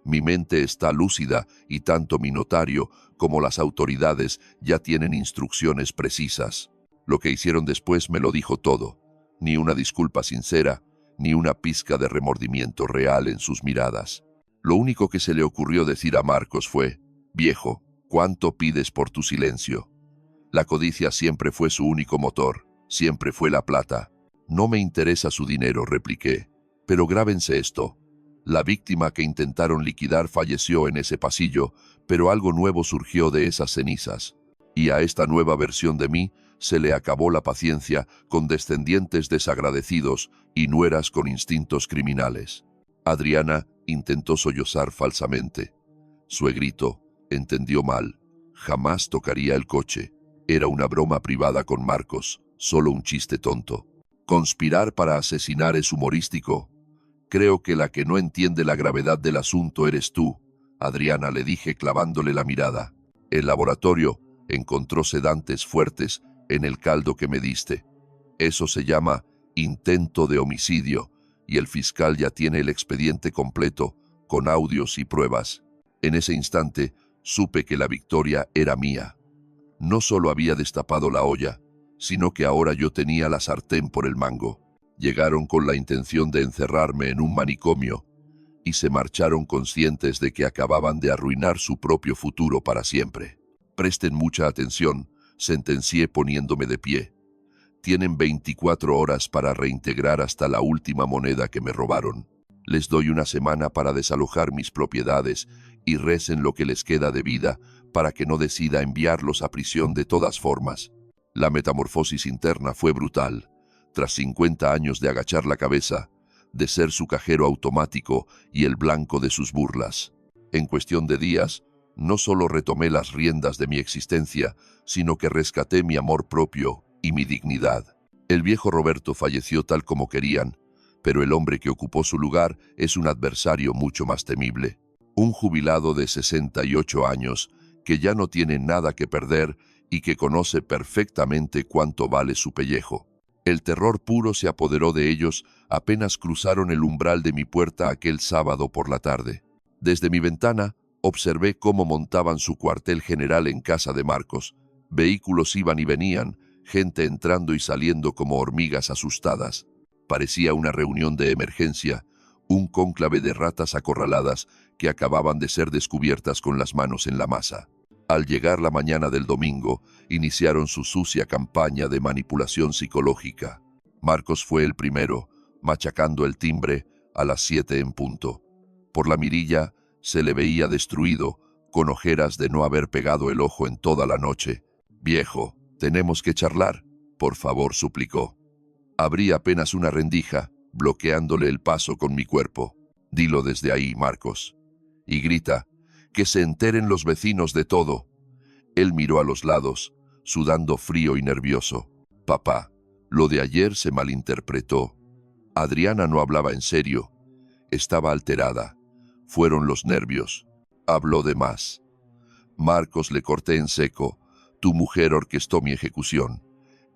Speaker 1: Mi mente está lúcida y tanto mi notario como las autoridades ya tienen instrucciones precisas. Lo que hicieron después me lo dijo todo. Ni una disculpa sincera, ni una pizca de remordimiento real en sus miradas. Lo único que se le ocurrió decir a Marcos fue: «Viejo, ¿cuánto pides por tu silencio?». La codicia siempre fue su único motor, siempre fue la plata. «No me interesa su dinero», repliqué. «Pero grábense esto. La víctima que intentaron liquidar falleció en ese pasillo, pero algo nuevo surgió de esas cenizas. Y a esta nueva versión de mí se le acabó la paciencia con descendientes desagradecidos y nueras con instintos criminales. Adriana intentó sollozar falsamente. Suegrito entendió mal. Jamás tocaría el coche. Era una broma privada con Marcos, solo un chiste tonto. Conspirar para asesinar es humorístico. Creo que la que no entiende la gravedad del asunto eres tú, Adriana, le dije clavándole la mirada. El laboratorio encontró sedantes fuertes en el caldo que me diste. Eso se llama intento de homicidio, y el fiscal ya tiene el expediente completo, con audios y pruebas. En ese instante, supe que la victoria era mía. No solo había destapado la olla, sino que ahora yo tenía la sartén por el mango. Llegaron con la intención de encerrarme en un manicomio y se marcharon conscientes de que acababan de arruinar su propio futuro para siempre. Presten mucha atención, sentencié poniéndome de pie. Tienen 24 horas para reintegrar hasta la última moneda que me robaron. Les doy una semana para desalojar mis propiedades y recen lo que les queda de vida para que no decida enviarlos a prisión de todas formas. La metamorfosis interna fue brutal. Tras 50 años de agachar la cabeza, de ser su cajero automático y el blanco de sus burlas. En cuestión de días, no solo retomé las riendas de mi existencia, sino que rescaté mi amor propio y mi dignidad. El viejo Roberto falleció tal como querían, pero el hombre que ocupó su lugar es un adversario mucho más temible. Un jubilado de 68 años que ya no tiene nada que perder y que conoce perfectamente cuánto vale su pellejo. El terror puro se apoderó de ellos apenas cruzaron el umbral de mi puerta aquel sábado por la tarde. Desde mi ventana observé cómo montaban su cuartel general en casa de Marcos. Vehículos iban y venían, gente entrando y saliendo como hormigas asustadas. Parecía una reunión de emergencia, un cónclave de ratas acorraladas que acababan de ser descubiertas con las manos en la masa. Al llegar la mañana del domingo, iniciaron su sucia campaña de manipulación psicológica. Marcos fue el primero, machacando el timbre a las 7 en punto. Por la mirilla se le veía destruido, con ojeras de no haber pegado el ojo en toda la noche. «Viejo, tenemos que charlar», por favor, suplicó. Abrí apenas una rendija, bloqueándole el paso con mi cuerpo. «Dilo desde ahí, Marcos». Y grita, «que se enteren los vecinos de todo». Él miró a los lados, sudando frío y nervioso. «Papá, lo de ayer se malinterpretó». Adriana no hablaba en serio. Estaba alterada. Fueron los nervios. Habló de más. «Marcos», le corté en seco, «tu mujer orquestó mi ejecución.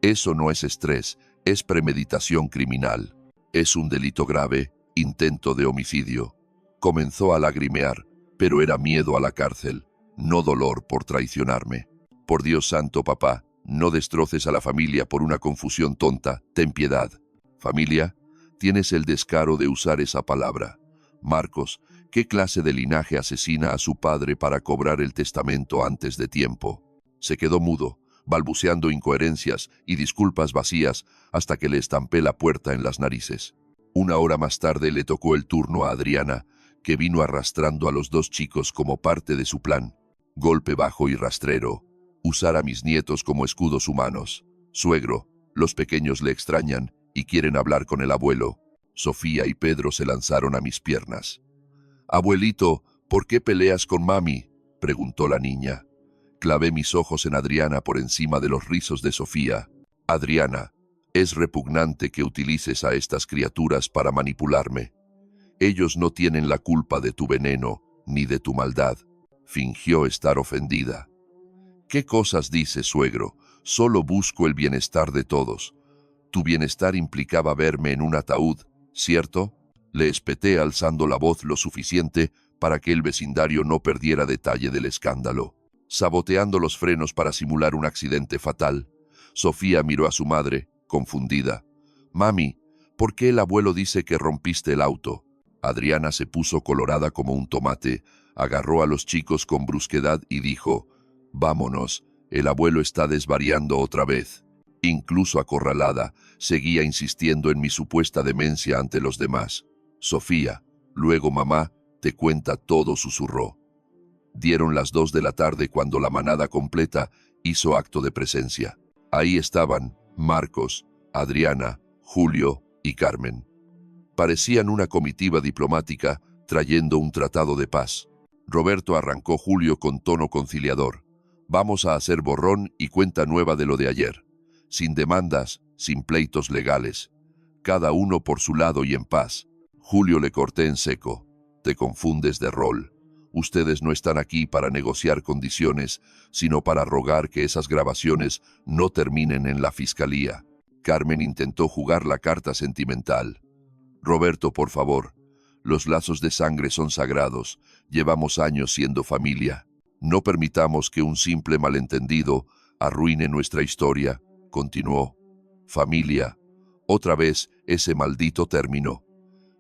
Speaker 1: Eso no es estrés, es premeditación criminal. Es un delito grave, intento de homicidio». Comenzó a lagrimear, pero era miedo a la cárcel, no dolor por traicionarme. «Por Dios santo, papá, no destroces a la familia por una confusión tonta, ten piedad». «¿Familia?» Tienes el descaro de usar esa palabra. Marcos, ¿qué clase de linaje asesina a su padre para cobrar el testamento antes de tiempo? Se quedó mudo, balbuceando incoherencias y disculpas vacías hasta que le estampé la puerta en las narices. Una hora más tarde le tocó el turno a Adriana, que vino arrastrando a los dos chicos como parte de su plan. Golpe bajo y rastrero. Usar a mis nietos como escudos humanos. «Suegro, los pequeños le extrañan y quieren hablar con el abuelo». Sofía y Pedro se lanzaron a mis piernas. «Abuelito, ¿por qué peleas con mami?», preguntó la niña. Clavé mis ojos en Adriana por encima de los rizos de Sofía. «Adriana, es repugnante que utilices a estas criaturas para manipularme. Ellos no tienen la culpa de tu veneno ni de tu maldad». Fingió estar ofendida. «¿Qué cosas dices, suegro? Solo busco el bienestar de todos. Tu bienestar implicaba verme en un ataúd, ¿cierto?», le espeté alzando la voz lo suficiente para que el vecindario no perdiera detalle del escándalo. Saboteando los frenos para simular un accidente fatal, Sofía miró a su madre, confundida. «Mami, ¿por qué el abuelo dice que rompiste el auto?». Adriana se puso colorada como un tomate, agarró a los chicos con brusquedad y dijo: «Vámonos, el abuelo está desvariando otra vez». Incluso acorralada, seguía insistiendo en mi supuesta demencia ante los demás. «Sofía, Luego mamá te cuenta todo, susurró. Dieron las 2 de la tarde cuando la manada completa hizo acto de presencia. Ahí estaban Marcos, Adriana, Julio y Carmen. Parecían una comitiva diplomática trayendo un tratado de paz. Roberto arrancó Julio con tono conciliador. Vamos a hacer borrón y cuenta nueva de lo de ayer. Sin demandas, sin pleitos legales. Cada uno por su lado y en paz. Julio le corté en seco. Te confundes de rol. Ustedes no están aquí para negociar condiciones, sino para rogar que esas grabaciones no terminen en la fiscalía. Carmen intentó jugar la carta sentimental. Roberto, por favor. Los lazos de sangre son sagrados. Llevamos años siendo familia. No permitamos que un simple malentendido arruine nuestra historia, continuó. Familia. Otra vez ese maldito término.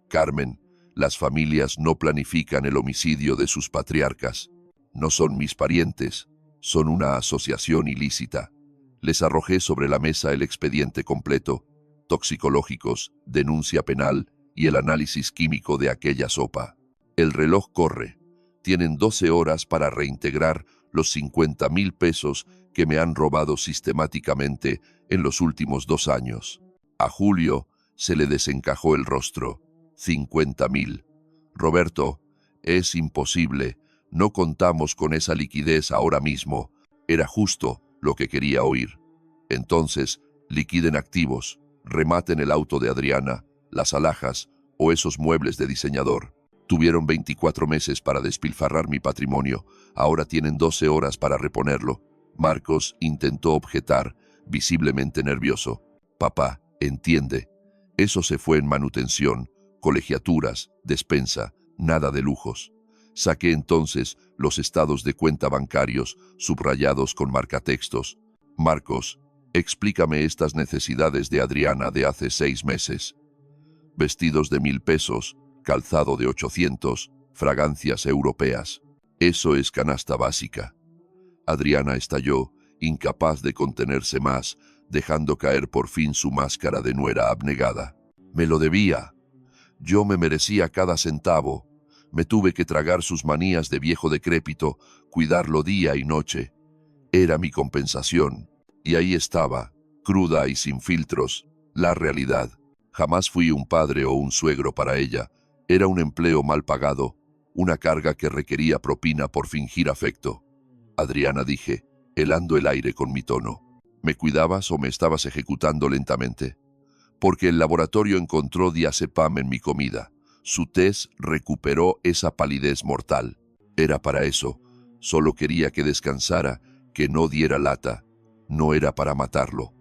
Speaker 1: Carmen, las familias no planifican el homicidio de sus patriarcas. No son mis parientes, son una asociación ilícita. Les arrojé sobre la mesa el expediente completo, toxicológicos, denuncia penal y el análisis químico de aquella sopa. El reloj corre. Tienen 12 horas para reintegrar los 50,000 pesos que me han robado sistemáticamente en los últimos 2 años. A Julio se le desencajó el rostro. 50,000. Roberto, es imposible. No contamos con esa liquidez ahora mismo. Era justo lo que quería oír. Entonces, liquiden activos, rematen el auto de Adriana, las alhajas o esos muebles de diseñador. Tuvieron 24 meses para despilfarrar mi patrimonio. Ahora tienen 12 horas para reponerlo. Marcos intentó objetar, visiblemente nervioso. Papá, entiende. Eso se fue en manutención, colegiaturas, despensa, nada de lujos. Saqué entonces los estados de cuenta bancarios, subrayados con marcatextos. Marcos, explícame estas necesidades de Adriana de hace 6 meses. Vestidos de 1,000 pesos, calzado de 800, fragancias europeas. Eso es canasta básica. Adriana estalló, incapaz de contenerse más, dejando caer por fin su máscara de nuera abnegada. Me lo debía. Yo me merecía cada centavo. Me tuve que tragar sus manías de viejo decrépito, cuidarlo día y noche. Era mi compensación. Y ahí estaba, cruda y sin filtros, la realidad. Jamás fui un padre o un suegro para ella. Era un empleo mal pagado, una carga que requería propina por fingir afecto. Adriana, dije, helando el aire con mi tono. ¿Me cuidabas o me estabas ejecutando lentamente? Porque el laboratorio encontró diazepam en mi comida. Su test recuperó esa palidez mortal. Era para eso. Solo quería que descansara, que no diera lata. No era para matarlo.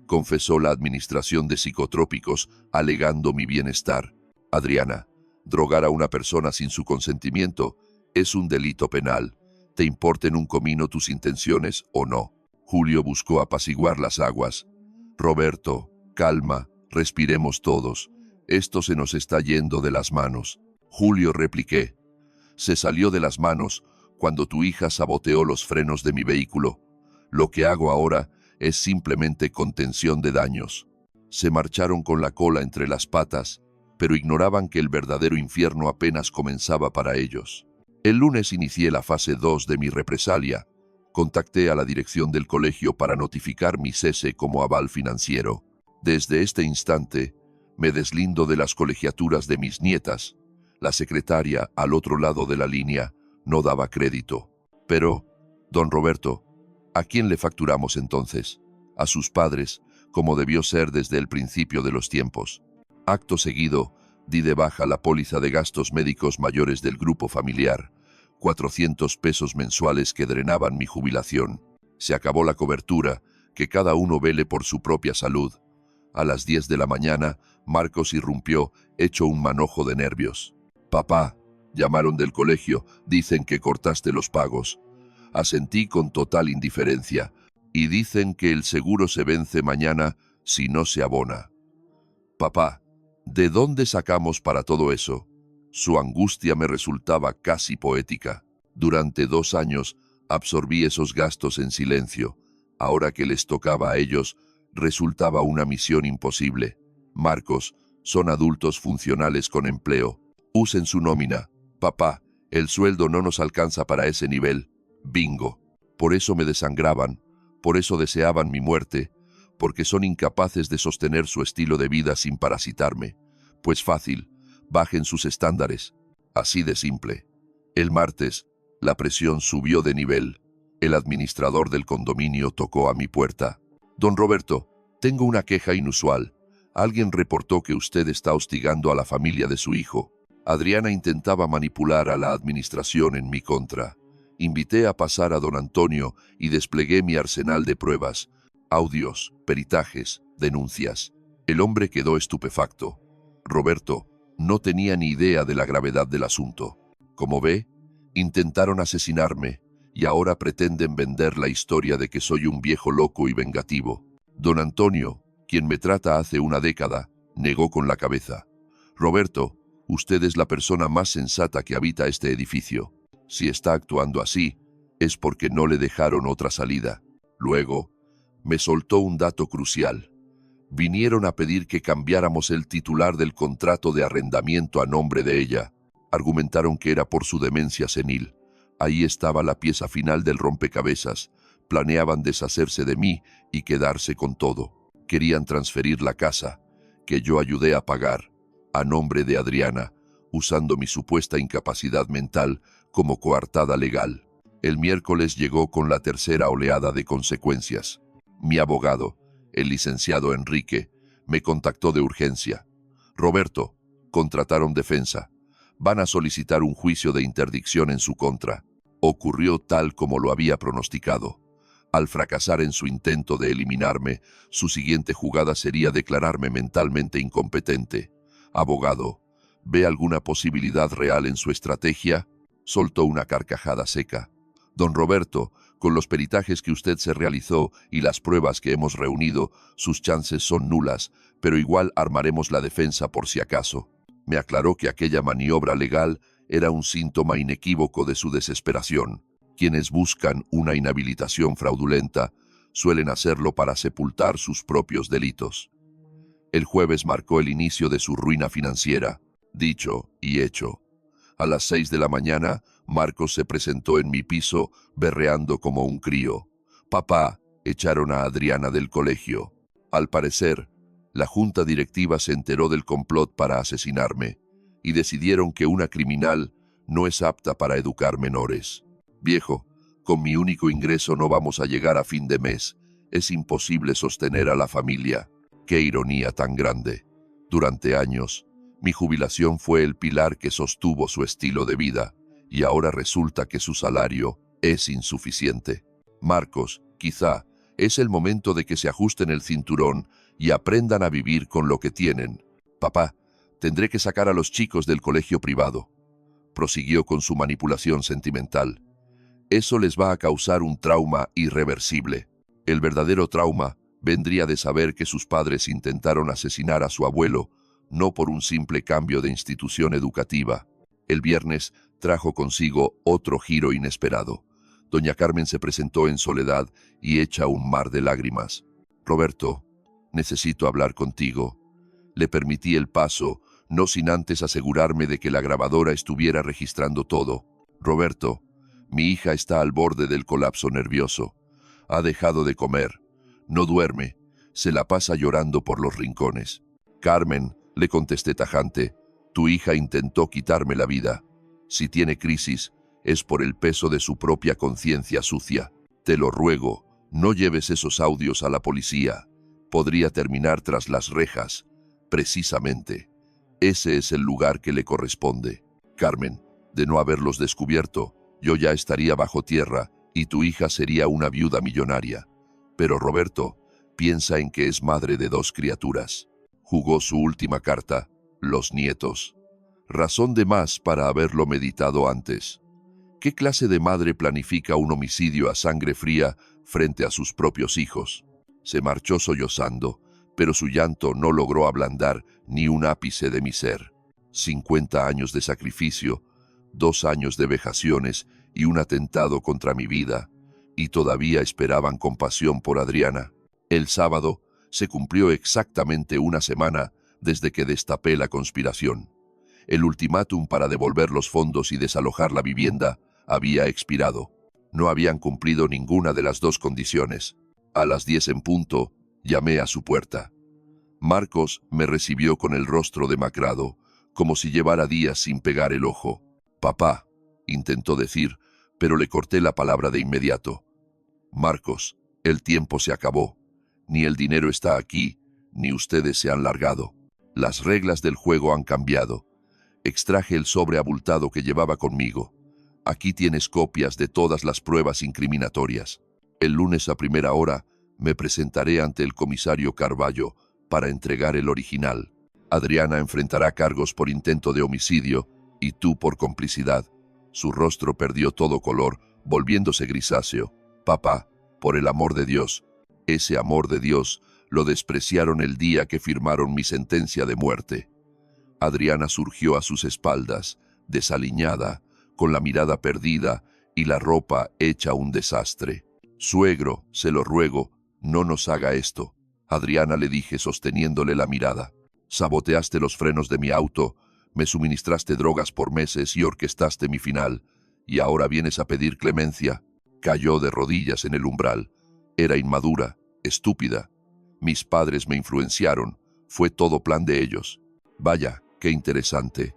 Speaker 1: Confesó la administración de psicotrópicos, alegando mi bienestar. Adriana, drogar a una persona sin su consentimiento es un delito penal. ¿Te importen un comino tus intenciones o no? Julio buscó apaciguar las aguas. Roberto, calma, respiremos todos. Esto se nos está yendo de las manos. Julio, repliqué. Se salió de las manos cuando tu hija saboteó los frenos de mi vehículo. Lo que hago ahora es simplemente contención de daños. Se marcharon con la cola entre las patas, pero ignoraban que el verdadero infierno apenas comenzaba para ellos. El lunes inicié la fase 2 de mi represalia. Contacté a la dirección del colegio para notificar mi cese como aval financiero. Desde este instante, me deslindo de las colegiaturas de mis nietas. La secretaria, al otro lado de la línea, no daba crédito. Pero, don Roberto, ¿a quién le facturamos entonces? A sus padres, como debió ser desde el principio de los tiempos. Acto seguido, di de baja la póliza de gastos médicos mayores del grupo familiar, 400 pesos mensuales que drenaban mi jubilación. Se acabó la cobertura, que cada uno vele por su propia salud. A las 10 de la mañana, Marcos irrumpió, hecho un manojo de nervios. Papá, llamaron del colegio, dicen que cortaste los pagos. Asentí con total indiferencia, y dicen que el seguro se vence mañana si no se abona. Papá, ¿de dónde sacamos para todo eso? Su angustia me resultaba casi poética. Durante 2 años absorbí esos gastos en silencio. Ahora que les tocaba a ellos, resultaba una misión imposible. Marcos, son adultos funcionales con empleo. Usen su nómina. Papá, el sueldo no nos alcanza para ese nivel. Bingo. Por eso me desangraban, por eso deseaban mi muerte, porque son incapaces de sostener su estilo de vida sin parasitarme. Pues fácil, bajen sus estándares. Así de simple. El martes, la presión subió de nivel. El administrador del condominio tocó a mi puerta. Don Roberto, tengo una queja inusual. Alguien reportó que usted está hostigando a la familia de su hijo. Adriana intentaba manipular a la administración en mi contra. Invité a pasar a don Antonio y desplegué mi arsenal de pruebas, audios, peritajes, denuncias. El hombre quedó estupefacto. Roberto no tenía ni idea de la gravedad del asunto. Como ve, intentaron asesinarme y ahora pretenden vender la historia de que soy un viejo loco y vengativo. Don Antonio, quien me trata hace una década, negó con la cabeza. Roberto, usted es la persona más sensata que habita este edificio. Si está actuando así, es porque no le dejaron otra salida. Luego, me soltó un dato crucial. Vinieron a pedir que cambiáramos el titular del contrato de arrendamiento a nombre de ella. Argumentaron que era por su demencia senil. Ahí estaba la pieza final del rompecabezas. Planeaban deshacerse de mí y quedarse con todo. Querían transferir la casa, que yo ayudé a pagar, a nombre de Adriana, usando mi supuesta incapacidad mental como coartada legal. El miércoles llegó con la tercera oleada de consecuencias. Mi abogado, el licenciado Enrique, me contactó de urgencia. Roberto, contrataron defensa. Van a solicitar un juicio de interdicción en su contra. Ocurrió tal como lo había pronosticado. Al fracasar en su intento de eliminarme, su siguiente jugada sería declararme mentalmente incompetente. Abogado, ¿ve alguna posibilidad real en su estrategia? Soltó una carcajada seca. Don Roberto, con los peritajes que usted se realizó y las pruebas que hemos reunido, sus chances son nulas, pero igual armaremos la defensa por si acaso. Me aclaró que aquella maniobra legal era un síntoma inequívoco de su desesperación. Quienes buscan una inhabilitación fraudulenta suelen hacerlo para sepultar sus propios delitos. El jueves marcó el inicio de su ruina financiera. Dicho y hecho. A las 6 de la mañana, Marcos se presentó en mi piso, berreando como un crío. Papá, echaron a Adriana del colegio. Al parecer, la junta directiva se enteró del complot para asesinarme y decidieron que una criminal no es apta para educar menores. Viejo, con mi único ingreso no vamos a llegar a fin de mes. Es imposible sostener a la familia. ¡Qué ironía tan grande! Durante años, mi jubilación fue el pilar que sostuvo su estilo de vida, y ahora resulta que su salario es insuficiente. Marcos, quizá, es el momento de que se ajusten el cinturón y aprendan a vivir con lo que tienen. Papá, tendré que sacar a los chicos del colegio privado. Prosiguió con su manipulación sentimental. Eso les va a causar un trauma irreversible. El verdadero trauma vendría de saber que sus padres intentaron asesinar a su abuelo, no por un simple cambio de institución educativa. El viernes trajo consigo otro giro inesperado. Doña Carmen se presentó en soledad y hecha un mar de lágrimas. Roberto, necesito hablar contigo. Le permití el paso, no sin antes asegurarme de que la grabadora estuviera registrando todo. Roberto, mi hija está al borde del colapso nervioso. Ha dejado de comer. No duerme. Se la pasa llorando por los rincones. Carmen, le contesté tajante, tu hija intentó quitarme la vida. Si tiene crisis, es por el peso de su propia conciencia sucia. Te lo ruego, no lleves esos audios a la policía. Podría terminar tras las rejas. Precisamente. Ese es el lugar que le corresponde. Carmen, de no haberlos descubierto, yo ya estaría bajo tierra y tu hija sería una viuda millonaria. Pero Roberto, piensa en que es madre de 2 criaturas. Jugó su última carta, los nietos. Razón de más para haberlo meditado antes. ¿Qué clase de madre planifica un homicidio a sangre fría frente a sus propios hijos? Se marchó sollozando, pero su llanto no logró ablandar ni un ápice de mi ser. 50 años de sacrificio, 2 años de vejaciones y un atentado contra mi vida, y todavía esperaban compasión por Adriana. El sábado se cumplió exactamente una semana desde que destapé la conspiración. El ultimátum para devolver los fondos y desalojar la vivienda había expirado. No habían cumplido ninguna de las dos condiciones. A las 10 en punto, llamé a su puerta. Marcos me recibió con el rostro demacrado, como si llevara días sin pegar el ojo. «Papá», intentó decir, pero le corté la palabra de inmediato. «Marcos, el tiempo se acabó. Ni el dinero está aquí, ni ustedes se han largado. Las reglas del juego han cambiado. Extraje el sobre abultado que llevaba conmigo. Aquí tienes copias de todas las pruebas incriminatorias. El lunes a primera hora me presentaré ante el comisario Carballo para entregar el original. Adriana enfrentará cargos por intento de homicidio y tú por complicidad». Su rostro perdió todo color, volviéndose grisáceo. «Papá, por el amor de Dios». Ese amor de Dios lo despreciaron el día que firmaron mi sentencia de muerte. Adriana surgió a sus espaldas, desaliñada, con la mirada perdida y la ropa hecha un desastre. «Suegro, se lo ruego, no nos haga esto», Adriana le dije sosteniéndole la mirada. «Saboteaste los frenos de mi auto, me suministraste drogas por meses y orquestaste mi final, y ahora vienes a pedir clemencia». Cayó de rodillas en el umbral. Era inmadura, estúpida. Mis padres me influenciaron, fue todo plan de ellos. Vaya, qué interesante.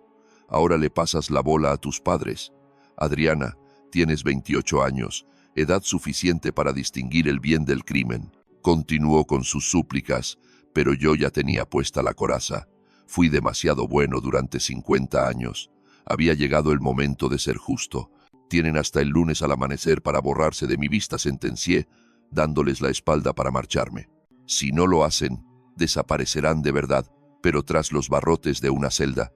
Speaker 1: Ahora le pasas la bola a tus padres. Adriana, tienes 28 años, edad suficiente para distinguir el bien del crimen. Continuó con sus súplicas, pero yo ya tenía puesta la coraza. Fui demasiado bueno durante 50 años. Había llegado el momento de ser justo. Tienen hasta el lunes al amanecer para borrarse de mi vista, sentencié, dándoles la espalda para marcharme. Si no lo hacen, desaparecerán de verdad, pero tras los barrotes de una celda.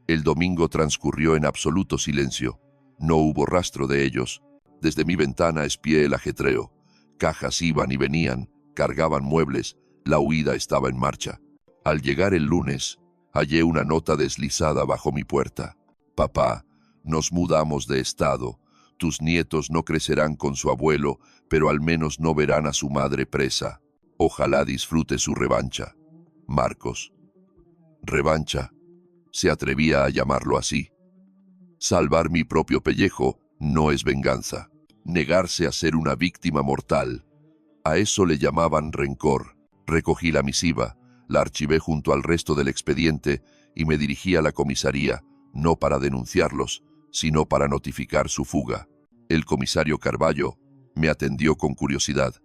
Speaker 1: El domingo transcurrió en absoluto silencio. No hubo rastro de ellos. Desde mi ventana espié el ajetreo. Cajas iban y venían, cargaban muebles, la huida estaba en marcha. Al llegar el lunes, hallé una nota deslizada bajo mi puerta. «Papá, nos mudamos de estado. Tus nietos no crecerán con su abuelo, pero al menos no verán a su madre presa. Ojalá disfrute su revancha. Marcos». Revancha. Se atrevía a llamarlo así. Salvar mi propio pellejo no es venganza. Negarse a ser una víctima mortal. A eso le llamaban rencor. Recogí la misiva, la archivé junto al resto del expediente y me dirigí a la comisaría, no para denunciarlos, sino para notificar su fuga. El comisario Carballo me atendió con curiosidad.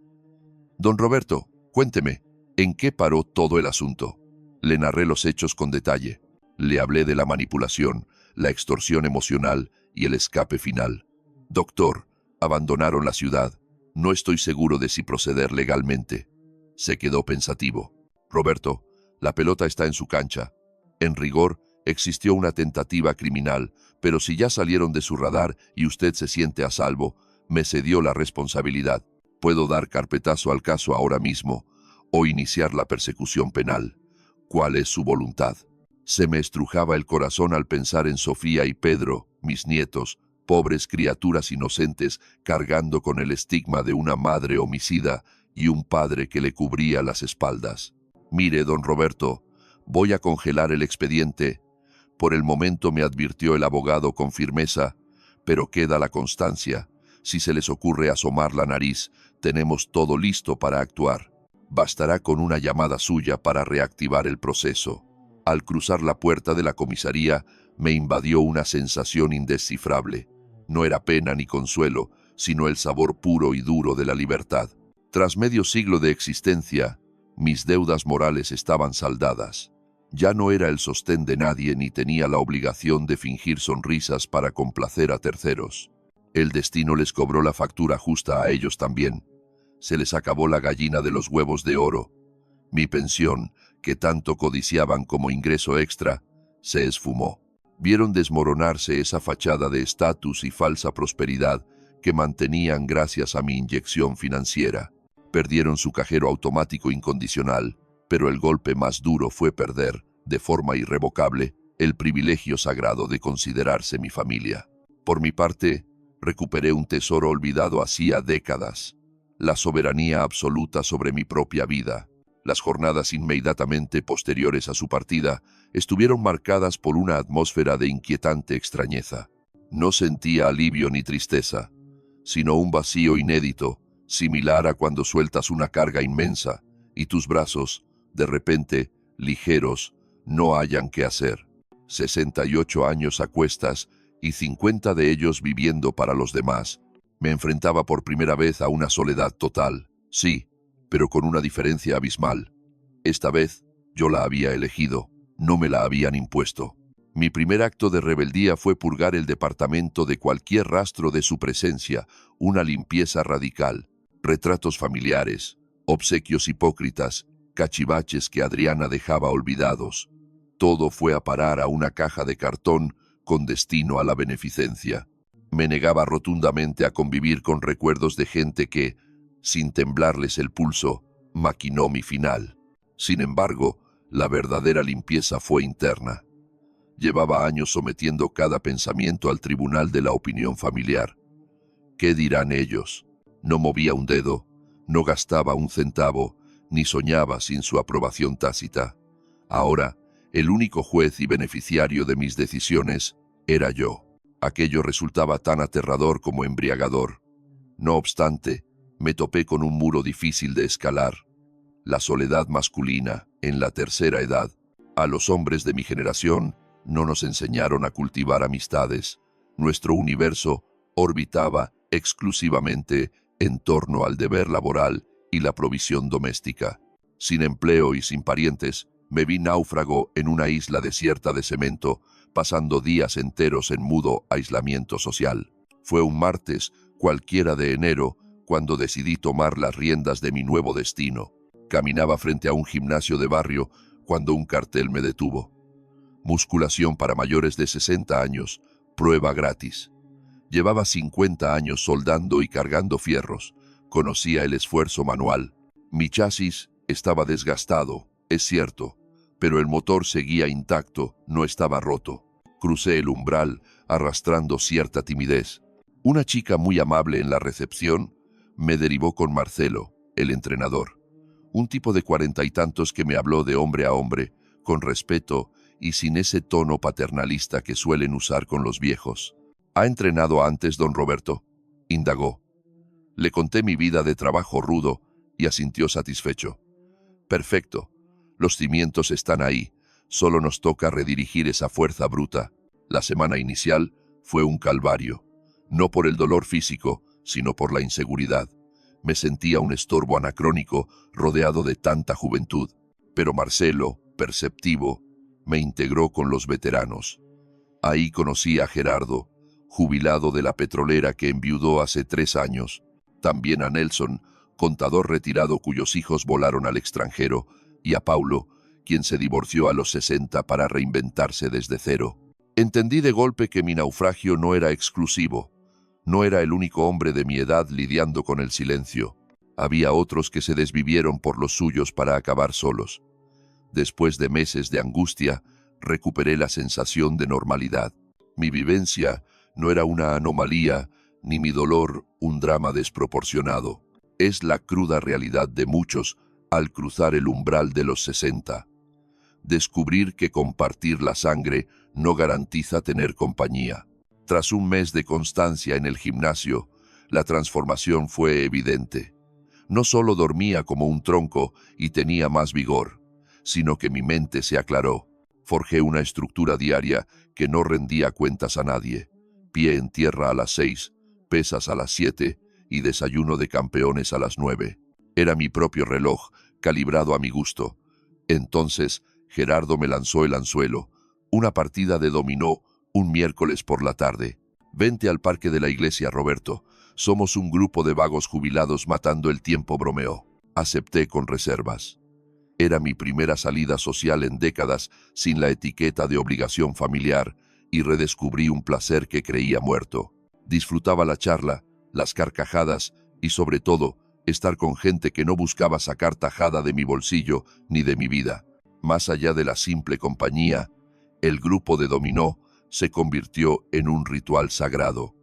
Speaker 1: «Don Roberto, cuénteme, ¿en qué paró todo el asunto?». Le narré los hechos con detalle. Le hablé de la manipulación, la extorsión emocional y el escape final. «Doctor, abandonaron la ciudad. No estoy seguro de si proceder legalmente». Se quedó pensativo. «Roberto, la pelota está en su cancha. En rigor, existió una tentativa criminal, pero si ya salieron de su radar y usted se siente a salvo, me cedió la responsabilidad. Puedo dar carpetazo al caso ahora mismo o iniciar la persecución penal. ¿Cuál es su voluntad?». Se me estrujaba el corazón al pensar en Sofía y Pedro, mis nietos, pobres criaturas inocentes cargando con el estigma de una madre homicida y un padre que le cubría las espaldas. «Mire, don Roberto, voy a congelar el expediente. Por el momento», me advirtió el abogado con firmeza, «pero queda la constancia. Si se les ocurre asomar la nariz, tenemos todo listo para actuar. Bastará con una llamada suya para reactivar el proceso». Al cruzar la puerta de la comisaría, me invadió una sensación indescifrable. No era pena ni consuelo, sino el sabor puro y duro de la libertad. Tras medio siglo de existencia, mis deudas morales estaban saldadas. Ya no era el sostén de nadie ni tenía la obligación de fingir sonrisas para complacer a terceros. El destino les cobró la factura justa a ellos también. Se les acabó la gallina de los huevos de oro. Mi pensión, que tanto codiciaban como ingreso extra, se esfumó. Vieron desmoronarse esa fachada de estatus y falsa prosperidad que mantenían gracias a mi inyección financiera. Perdieron su cajero automático incondicional, pero el golpe más duro fue perder, de forma irrevocable, el privilegio sagrado de considerarse mi familia. Por mi parte, recuperé un tesoro olvidado hacía décadas, la soberanía absoluta sobre mi propia vida. Las jornadas inmediatamente posteriores a su partida estuvieron marcadas por una atmósfera de inquietante extrañeza. No sentía alivio ni tristeza, sino un vacío inédito, similar a cuando sueltas una carga inmensa y tus brazos, de repente, ligeros, no hallan qué hacer. 68 años a cuestas y 50 de ellos viviendo para los demás. Me enfrentaba por primera vez a una soledad total, sí, pero con una diferencia abismal. Esta vez yo la había elegido, no me la habían impuesto. Mi primer acto de rebeldía fue purgar el departamento de cualquier rastro de su presencia, una limpieza radical, retratos familiares, obsequios hipócritas, cachivaches que Adriana dejaba olvidados. Todo fue a parar a una caja de cartón con destino a la beneficencia. Me negaba rotundamente a convivir con recuerdos de gente que, sin temblarles el pulso, maquinó mi final. Sin embargo, la verdadera limpieza fue interna. Llevaba años sometiendo cada pensamiento al tribunal de la opinión familiar. ¿Qué dirán ellos? No movía un dedo, no gastaba un centavo, ni soñaba sin su aprobación tácita. Ahora, el único juez y beneficiario de mis decisiones era yo. Aquello resultaba tan aterrador como embriagador. No obstante, me topé con un muro difícil de escalar. La soledad masculina, en la tercera edad. A los hombres de mi generación no nos enseñaron a cultivar amistades. Nuestro universo orbitaba exclusivamente en torno al deber laboral y la provisión doméstica. Sin empleo y sin parientes, me vi náufrago en una isla desierta de cemento, pasando días enteros en mudo aislamiento social. Fue un martes, cualquiera de enero, cuando decidí tomar las riendas de mi nuevo destino. Caminaba frente a un gimnasio de barrio cuando un cartel me detuvo. Musculación para mayores de 60 años, prueba gratis. Llevaba 50 años soldando y cargando fierros. Conocía el esfuerzo manual. Mi chasis estaba desgastado, es cierto, pero el motor seguía intacto, no estaba roto. Crucé el umbral, arrastrando cierta timidez. Una chica muy amable en la recepción me derivó con Marcelo, el entrenador. Un tipo de 40 y tantos que me habló de hombre a hombre, con respeto y sin ese tono paternalista que suelen usar con los viejos. ¿Ha entrenado antes, don Roberto?, indagó. Le conté mi vida de trabajo rudo y asintió satisfecho. Perfecto. Los cimientos están ahí. Solo nos toca redirigir esa fuerza bruta. La semana inicial fue un calvario. No por el dolor físico, sino por la inseguridad. Me sentía un estorbo anacrónico rodeado de tanta juventud. Pero Marcelo, perceptivo, me integró con los veteranos. Ahí conocí a Gerardo, jubilado de la petrolera que enviudó hace 3 años. También a Nelson, contador retirado cuyos hijos volaron al extranjero, y a Paulo, quien se divorció a los 60 para reinventarse desde cero. Entendí de golpe que mi naufragio no era exclusivo. No era el único hombre de mi edad lidiando con el silencio. Había otros que se desvivieron por los suyos para acabar solos. Después de meses de angustia, recuperé la sensación de normalidad. Mi vivencia no era una anomalía, ni mi dolor un drama desproporcionado. Es la cruda realidad de muchos al cruzar el umbral de los 60. Descubrir que compartir la sangre no garantiza tener compañía. Tras un mes de constancia en el gimnasio, la transformación fue evidente. No solo dormía como un tronco y tenía más vigor, sino que mi mente se aclaró. Forjé una estructura diaria que no rendía cuentas a nadie. Pie en tierra a las 6, pesas a las 7 y desayuno de campeones a las 9. Era mi propio reloj, calibrado a mi gusto. Entonces, Gerardo me lanzó el anzuelo, una partida de dominó un miércoles por la tarde. Vente al parque de la iglesia, Roberto. Somos un grupo de vagos jubilados matando el tiempo, bromeó. Acepté con reservas. Era mi primera salida social en décadas sin la etiqueta de obligación familiar y redescubrí un placer que creía muerto. Disfrutaba la charla, las carcajadas y, sobre todo, estar con gente que no buscaba sacar tajada de mi bolsillo ni de mi vida. Más allá de la simple compañía, el grupo de dominó se convirtió en un ritual sagrado.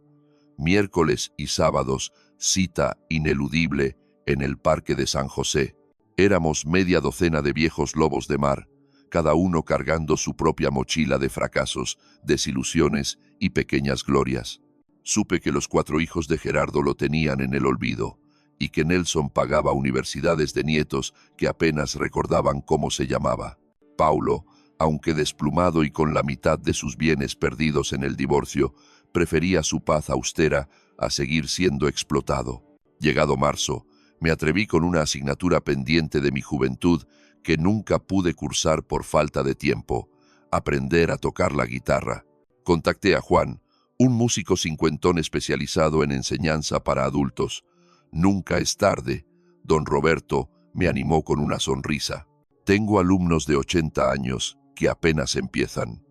Speaker 1: Miércoles y sábados, cita ineludible en el Parque de San José. Éramos media docena de viejos lobos de mar, cada uno cargando su propia mochila de fracasos, desilusiones y pequeñas glorias. Supe que los 4 hijos de Gerardo lo tenían en el olvido, y que Nelson pagaba universidades de nietos que apenas recordaban cómo se llamaba. Paulo, aunque desplumado y con la mitad de sus bienes perdidos en el divorcio, prefería su paz austera a seguir siendo explotado. Llegado marzo, me atreví con una asignatura pendiente de mi juventud que nunca pude cursar por falta de tiempo: aprender a tocar la guitarra. Contacté a Juan, un músico cincuentón especializado en enseñanza para adultos. Nunca es tarde. Don Roberto me animó con una sonrisa. Tengo alumnos de 80 años que apenas empiezan.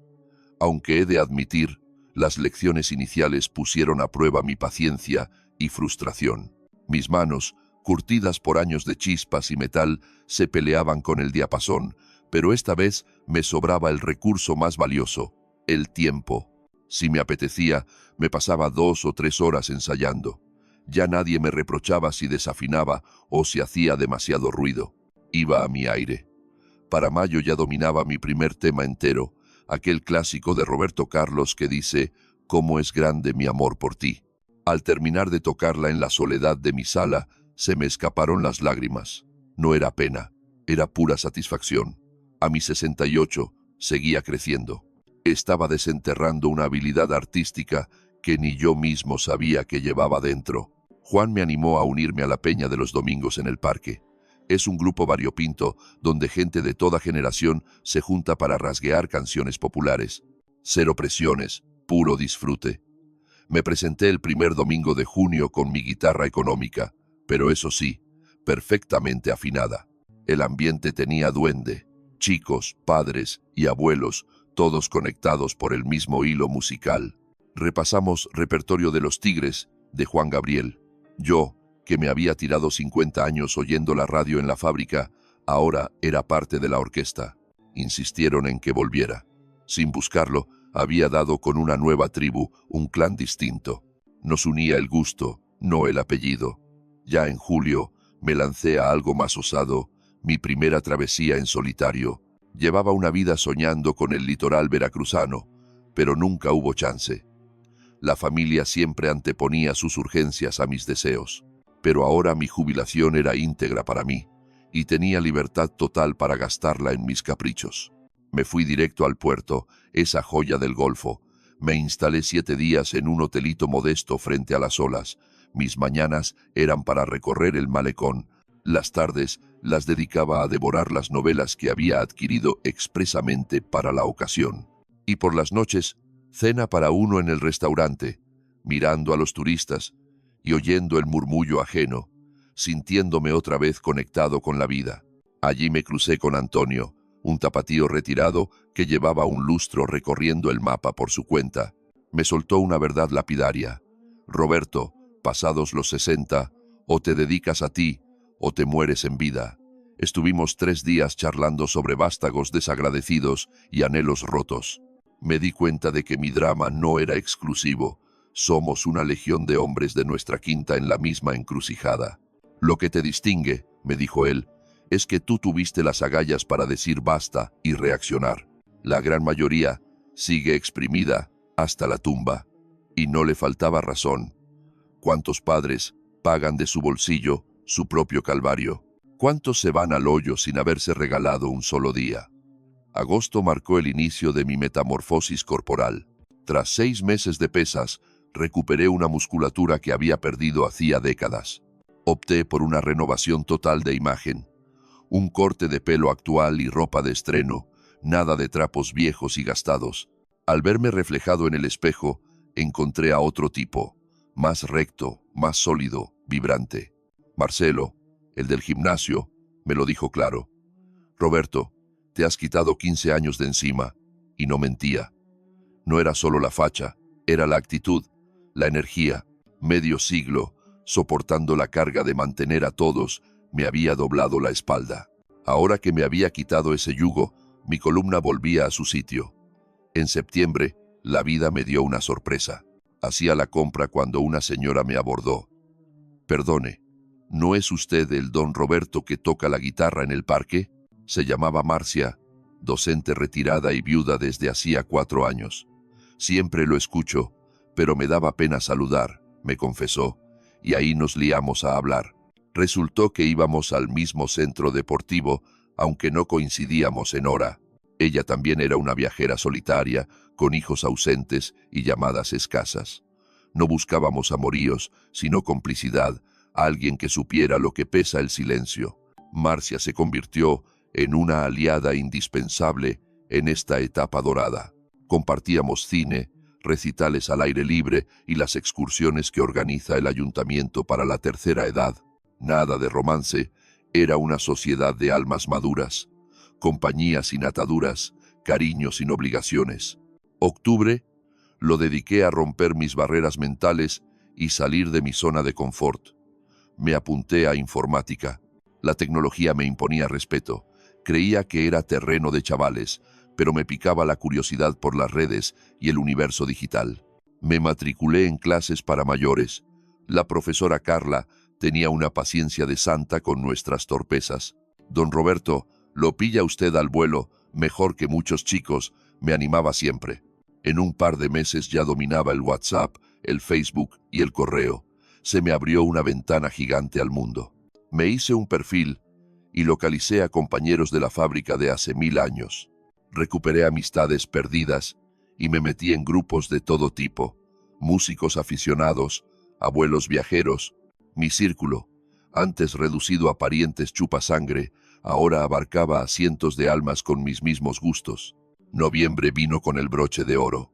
Speaker 1: Aunque he de admitir, las lecciones iniciales pusieron a prueba mi paciencia y frustración. Mis manos, curtidas por años de chispas y metal, se peleaban con el diapasón, pero esta vez me sobraba el recurso más valioso: el tiempo. Si me apetecía, me pasaba 2 o 3 horas ensayando. Ya nadie me reprochaba si desafinaba o si hacía demasiado ruido. Iba a mi aire. Para mayo ya dominaba mi primer tema entero, aquel clásico de Roberto Carlos que dice: «Cómo es grande mi amor por ti». Al terminar de tocarla en la soledad de mi sala, se me escaparon las lágrimas. No era pena, era pura satisfacción. A mis 68 seguía creciendo. Estaba desenterrando una habilidad artística que ni yo mismo sabía que llevaba dentro. Juan me animó a unirme a la peña de los domingos en el parque. Es un grupo variopinto donde gente de toda generación se junta para rasguear canciones populares. 0 presiones, puro disfrute. Me presenté el primer domingo de junio con mi guitarra económica, pero eso sí, perfectamente afinada. El ambiente tenía duende. Chicos, padres y abuelos, todos conectados por el mismo hilo musical. Repasamos repertorio de Los Tigres, de Juan Gabriel. Yo, que me había tirado 50 años oyendo la radio en la fábrica, ahora era parte de la orquesta. Insistieron en que volviera. Sin buscarlo, había dado con una nueva tribu, un clan distinto. Nos unía el gusto, no el apellido. Ya en julio, me lancé a algo más osado, mi primera travesía en solitario. Llevaba una vida soñando con el litoral veracruzano, pero nunca hubo chance. La familia siempre anteponía sus urgencias a mis deseos, pero ahora mi jubilación era íntegra para mí, y tenía libertad total para gastarla en mis caprichos. Me fui directo al puerto, esa joya del Golfo. Me instalé 7 días en un hotelito modesto frente a las olas. Mis mañanas eran para recorrer el malecón. Las tardes las dedicaba a devorar las novelas que había adquirido expresamente para la ocasión. Y por las noches, cena para uno en el restaurante, mirando a los turistas y oyendo el murmullo ajeno, sintiéndome otra vez conectado con la vida. Allí me crucé con Antonio, un tapatío retirado que llevaba un lustro recorriendo el mapa por su cuenta. Me soltó una verdad lapidaria: Roberto, pasados los 60, o te dedicas a ti, o te mueres en vida. Estuvimos 3 días charlando sobre vástagos desagradecidos y anhelos rotos. Me di cuenta de que mi drama no era exclusivo. Somos una legión de hombres de nuestra quinta en la misma encrucijada. Lo que te distingue, me dijo él, es que tú tuviste las agallas para decir basta y reaccionar. La gran mayoría sigue exprimida hasta la tumba. Y no le faltaba razón. ¿Cuántos padres pagan de su bolsillo su propio calvario? ¿Cuántos se van al hoyo sin haberse regalado un solo día? Agosto marcó el inicio de mi metamorfosis corporal. Tras 6 meses de pesas, recuperé una musculatura que había perdido hacía décadas. Opté por una renovación total de imagen. Un corte de pelo actual y ropa de estreno, nada de trapos viejos y gastados. Al verme reflejado en el espejo, encontré a otro tipo, más recto, más sólido, vibrante. Marcelo, el del gimnasio, me lo dijo claro. Roberto, te has quitado 15 años de encima, y no mentía. No era solo la facha, era la actitud, la energía. Medio siglo, soportando la carga de mantener a todos, me había doblado la espalda. Ahora que me había quitado ese yugo, mi columna volvía a su sitio. En septiembre, la vida me dio una sorpresa. Hacía la compra cuando una señora me abordó. Perdone, ¿No es usted el don Roberto que toca la guitarra en el parque? Se llamaba Marcia, docente retirada y viuda desde hacía 4 años. Siempre lo escucho, pero me daba pena saludar, me confesó, y ahí nos liamos a hablar. Resultó que íbamos al mismo centro deportivo, aunque no coincidíamos en hora. Ella también era una viajera solitaria, con hijos ausentes y llamadas escasas. No buscábamos amoríos, sino complicidad, alguien que supiera lo que pesa el silencio. Marcia se convirtió en una aliada indispensable en esta etapa dorada. Compartíamos cine, recitales al aire libre y las excursiones que organiza el ayuntamiento para la tercera edad. Nada de romance, era una sociedad de almas maduras, compañía sin ataduras, cariño sin obligaciones. Octubre lo dediqué a romper mis barreras mentales y salir de mi zona de confort. Me apunté a informática. La tecnología me imponía respeto. Creía que era terreno de chavales, pero me picaba la curiosidad por las redes y el universo digital. Me matriculé en clases para mayores. La profesora Carla tenía una paciencia de santa con nuestras torpezas. Don Roberto, lo pilla usted al vuelo, mejor que muchos chicos, me animaba siempre. En un par de meses ya dominaba el WhatsApp, el Facebook y el correo. Se me abrió una ventana gigante al mundo. Me hice un perfil y localicé a compañeros de la fábrica de hace 1000 años. Recuperé amistades perdidas y me metí en grupos de todo tipo. Músicos aficionados, abuelos viajeros. Mi círculo, antes reducido a parientes chupasangre, ahora abarcaba a cientos de almas con mis mismos gustos. Noviembre vino con el broche de oro.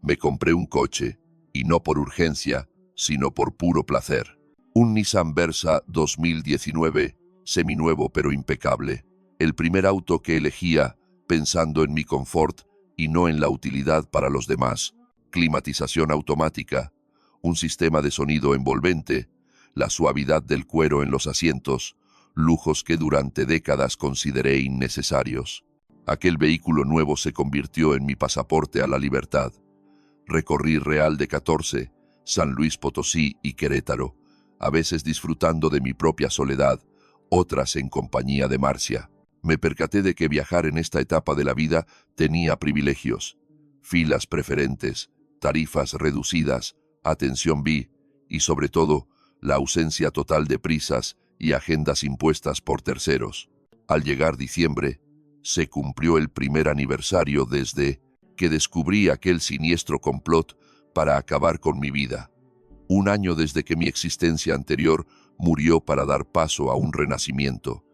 Speaker 1: Me compré un coche, y no por urgencia, sino por puro placer. Un Nissan Versa 2019, seminuevo pero impecable. El primer auto que elegía pensando en mi confort y no en la utilidad para los demás. Climatización automática, un sistema de sonido envolvente, la suavidad del cuero en los asientos, lujos que durante décadas consideré innecesarios. Aquel vehículo nuevo se convirtió en mi pasaporte a la libertad. Recorrí Real de 14, San Luis Potosí y Querétaro, a veces disfrutando de mi propia soledad, otras en compañía de Marcia. Me percaté de que viajar en esta etapa de la vida tenía privilegios, filas preferentes, tarifas reducidas, atención VIP y, sobre todo, la ausencia total de prisas y agendas impuestas por terceros. Al llegar diciembre, se cumplió el primer aniversario desde que descubrí aquel siniestro complot para acabar con mi vida. 1 año desde que mi existencia anterior murió para dar paso a un renacimiento.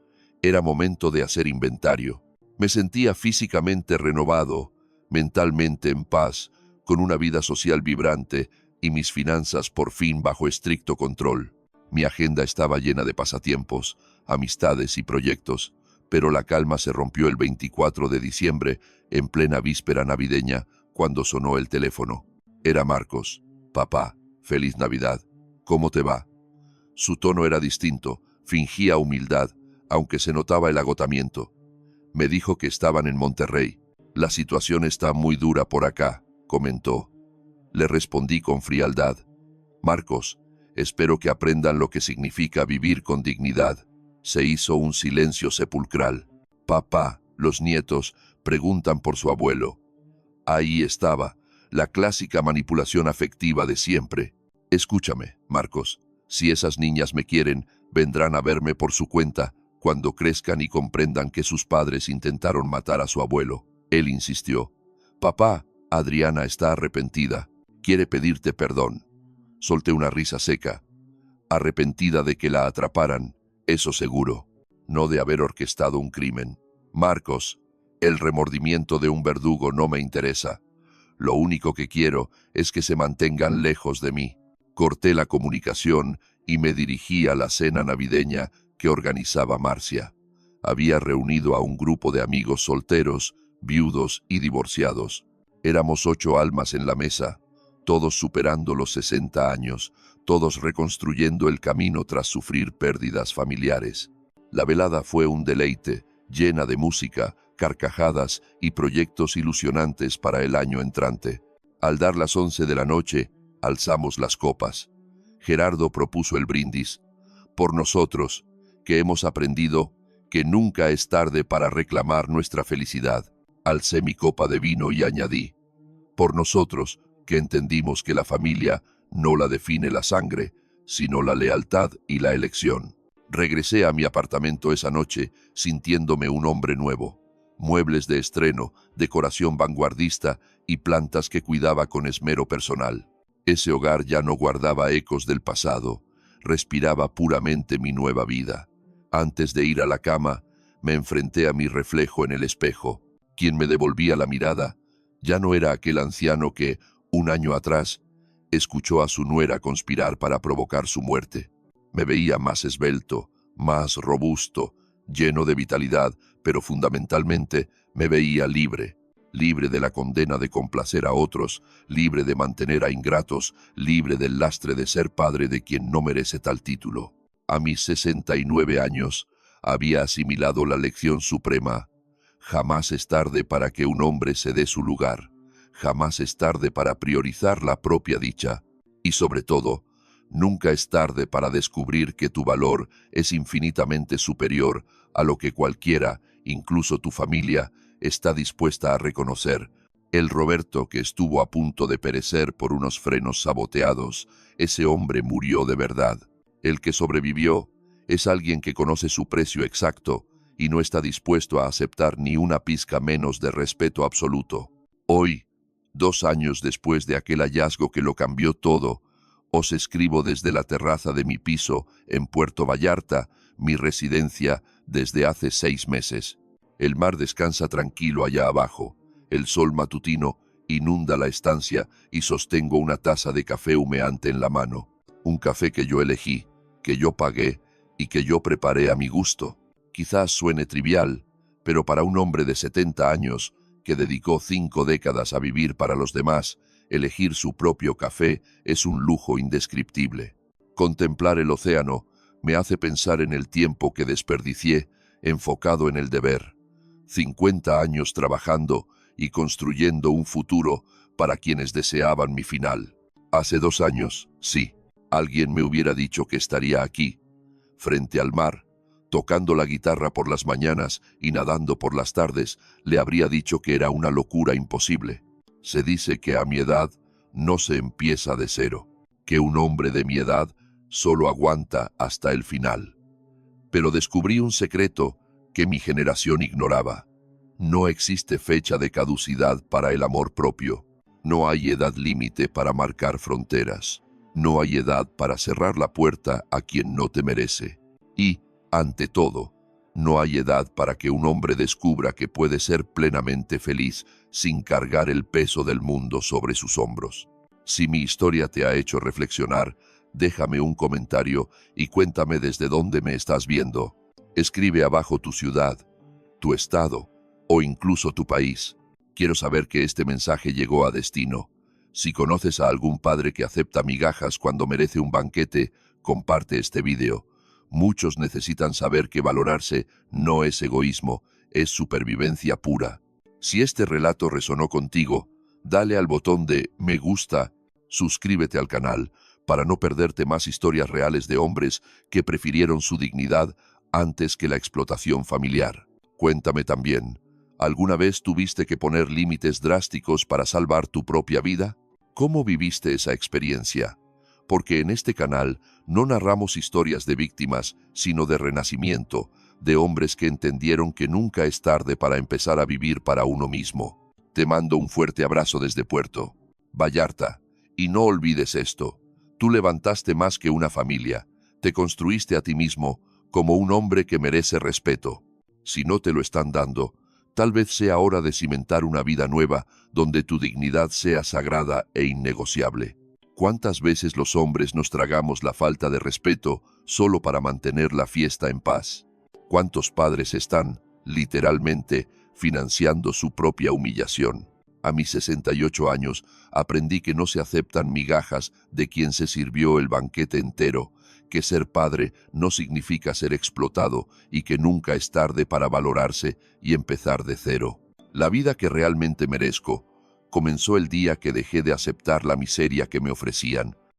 Speaker 1: Era momento de hacer inventario. Me sentía físicamente renovado, mentalmente en paz, con una vida social vibrante y mis finanzas por fin bajo estricto control. Mi agenda estaba llena de pasatiempos, amistades y proyectos, pero la calma se rompió el 24 de diciembre, en plena víspera navideña, cuando sonó el teléfono. Era Marcos. Papá, feliz Navidad. ¿Cómo te va? Su tono era distinto, fingía humildad, aunque se notaba el agotamiento. Me dijo que estaban en Monterrey. La situación está muy dura por acá, comentó. Le respondí con frialdad. Marcos, espero que aprendan lo que significa vivir con dignidad. Se hizo un silencio sepulcral. Papá, los nietos preguntan por su abuelo. Ahí estaba, la clásica manipulación afectiva de siempre. Escúchame, Marcos, si esas niñas me quieren, vendrán a verme por su cuenta, cuando crezcan y comprendan que sus padres intentaron matar a su abuelo. Él insistió. Papá, Adriana está arrepentida. Quiere pedirte perdón. Solté una risa seca. Arrepentida de que la atraparan, eso seguro. No de haber orquestado un crimen. Marcos, el remordimiento de un verdugo no me interesa. Lo único que quiero es que se mantengan lejos de mí. Corté la comunicación y me dirigí a la cena navideña que organizaba Marcia. Había reunido a un grupo de amigos solteros, viudos y divorciados. Éramos 8 almas en la mesa, todos superando los 60 años, todos reconstruyendo el camino tras sufrir pérdidas familiares. La velada fue un deleite, llena de música, carcajadas y proyectos ilusionantes para el año entrante. Al dar las 11 de la noche, alzamos las copas. Gerardo propuso el brindis. Por nosotros, que hemos aprendido que nunca es tarde para reclamar nuestra felicidad. Alcé mi copa de vino y añadí: por nosotros, que entendimos que la familia no la define la sangre, sino la lealtad y la elección. Regresé a mi apartamento esa noche sintiéndome un hombre nuevo. Muebles de estreno, decoración vanguardista y plantas que cuidaba con esmero personal. Ese hogar ya no guardaba ecos del pasado, respiraba puramente mi nueva vida. Antes de ir a la cama, me enfrenté a mi reflejo en el espejo. Quien me devolvía la mirada ya no era aquel anciano que, un año atrás, escuchó a su nuera conspirar para provocar su muerte. Me veía más esbelto, más robusto, lleno de vitalidad, pero fundamentalmente me veía libre. Libre de la condena de complacer a otros, libre de mantener a ingratos, libre del lastre de ser padre de quien no merece tal título. A mis 69 años, había asimilado la lección suprema: jamás es tarde para que un hombre se dé su lugar, jamás es tarde para priorizar la propia dicha, y sobre todo, nunca es tarde para descubrir que tu valor es infinitamente superior a lo que cualquiera, incluso tu familia, está dispuesta a reconocer. El Roberto que estuvo a punto de perecer por unos frenos saboteados, ese hombre murió de verdad. El que sobrevivió es alguien que conoce su precio exacto y no está dispuesto a aceptar ni una pizca menos de respeto absoluto. Hoy, 2 años después de aquel hallazgo que lo cambió todo, os escribo desde la terraza de mi piso en Puerto Vallarta, mi residencia desde hace 6 meses. El mar descansa tranquilo allá abajo, el sol matutino inunda la estancia y sostengo una taza de café humeante en la mano. Un café que yo elegí, que yo pagué y que yo preparé a mi gusto. Quizás suene trivial, pero para un hombre de 70 años que dedicó 5 décadas a vivir para los demás, elegir su propio café es un lujo indescriptible. Contemplar el océano me hace pensar en el tiempo que desperdicié enfocado en el deber. 50 años trabajando y construyendo un futuro para quienes deseaban mi final. Hace 2 años, sí, alguien me hubiera dicho que estaría aquí, frente al mar, tocando la guitarra por las mañanas y nadando por las tardes, le habría dicho que era una locura imposible. Se dice que a mi edad no se empieza de cero, que un hombre de mi edad solo aguanta hasta el final. Pero descubrí un secreto que mi generación ignoraba. No existe fecha de caducidad para el amor propio. No hay edad límite para marcar fronteras. No hay edad para cerrar la puerta a quien no te merece. Y, ante todo, no hay edad para que un hombre descubra que puede ser plenamente feliz sin cargar el peso del mundo sobre sus hombros. Si mi historia te ha hecho reflexionar, déjame un comentario y cuéntame desde dónde me estás viendo. Escribe abajo tu ciudad, tu estado o incluso tu país. Quiero saber que este mensaje llegó a destino. Si conoces a algún padre que acepta migajas cuando merece un banquete, comparte este video. Muchos necesitan saber que valorarse no es egoísmo, es supervivencia pura. Si este relato resonó contigo, dale al botón de me gusta, suscríbete al canal para no perderte más historias reales de hombres que prefirieron su dignidad antes que la explotación familiar. Cuéntame también, ¿alguna vez tuviste que poner límites drásticos para salvar tu propia vida? ¿Cómo viviste esa experiencia? Porque en este canal no narramos historias de víctimas, sino de renacimiento, de hombres que entendieron que nunca es tarde para empezar a vivir para uno mismo. Te mando un fuerte abrazo desde Puerto Vallarta. Y no olvides esto, tú levantaste más que una familia, te construiste a ti mismo como un hombre que merece respeto. Si no te lo están dando, tal vez sea hora de cimentar una vida nueva donde tu dignidad sea sagrada e innegociable. ¿Cuántas veces los hombres nos tragamos la falta de respeto solo para mantener la fiesta en paz? ¿Cuántos padres están, literalmente, financiando su propia humillación? A mis 68 años aprendí que no se aceptan migajas de quien se sirvió el banquete entero, que ser padre no significa ser explotado y que nunca es tarde para valorarse y empezar de cero. La vida que realmente merezco comenzó el día que dejé de aceptar la miseria que me ofrecían,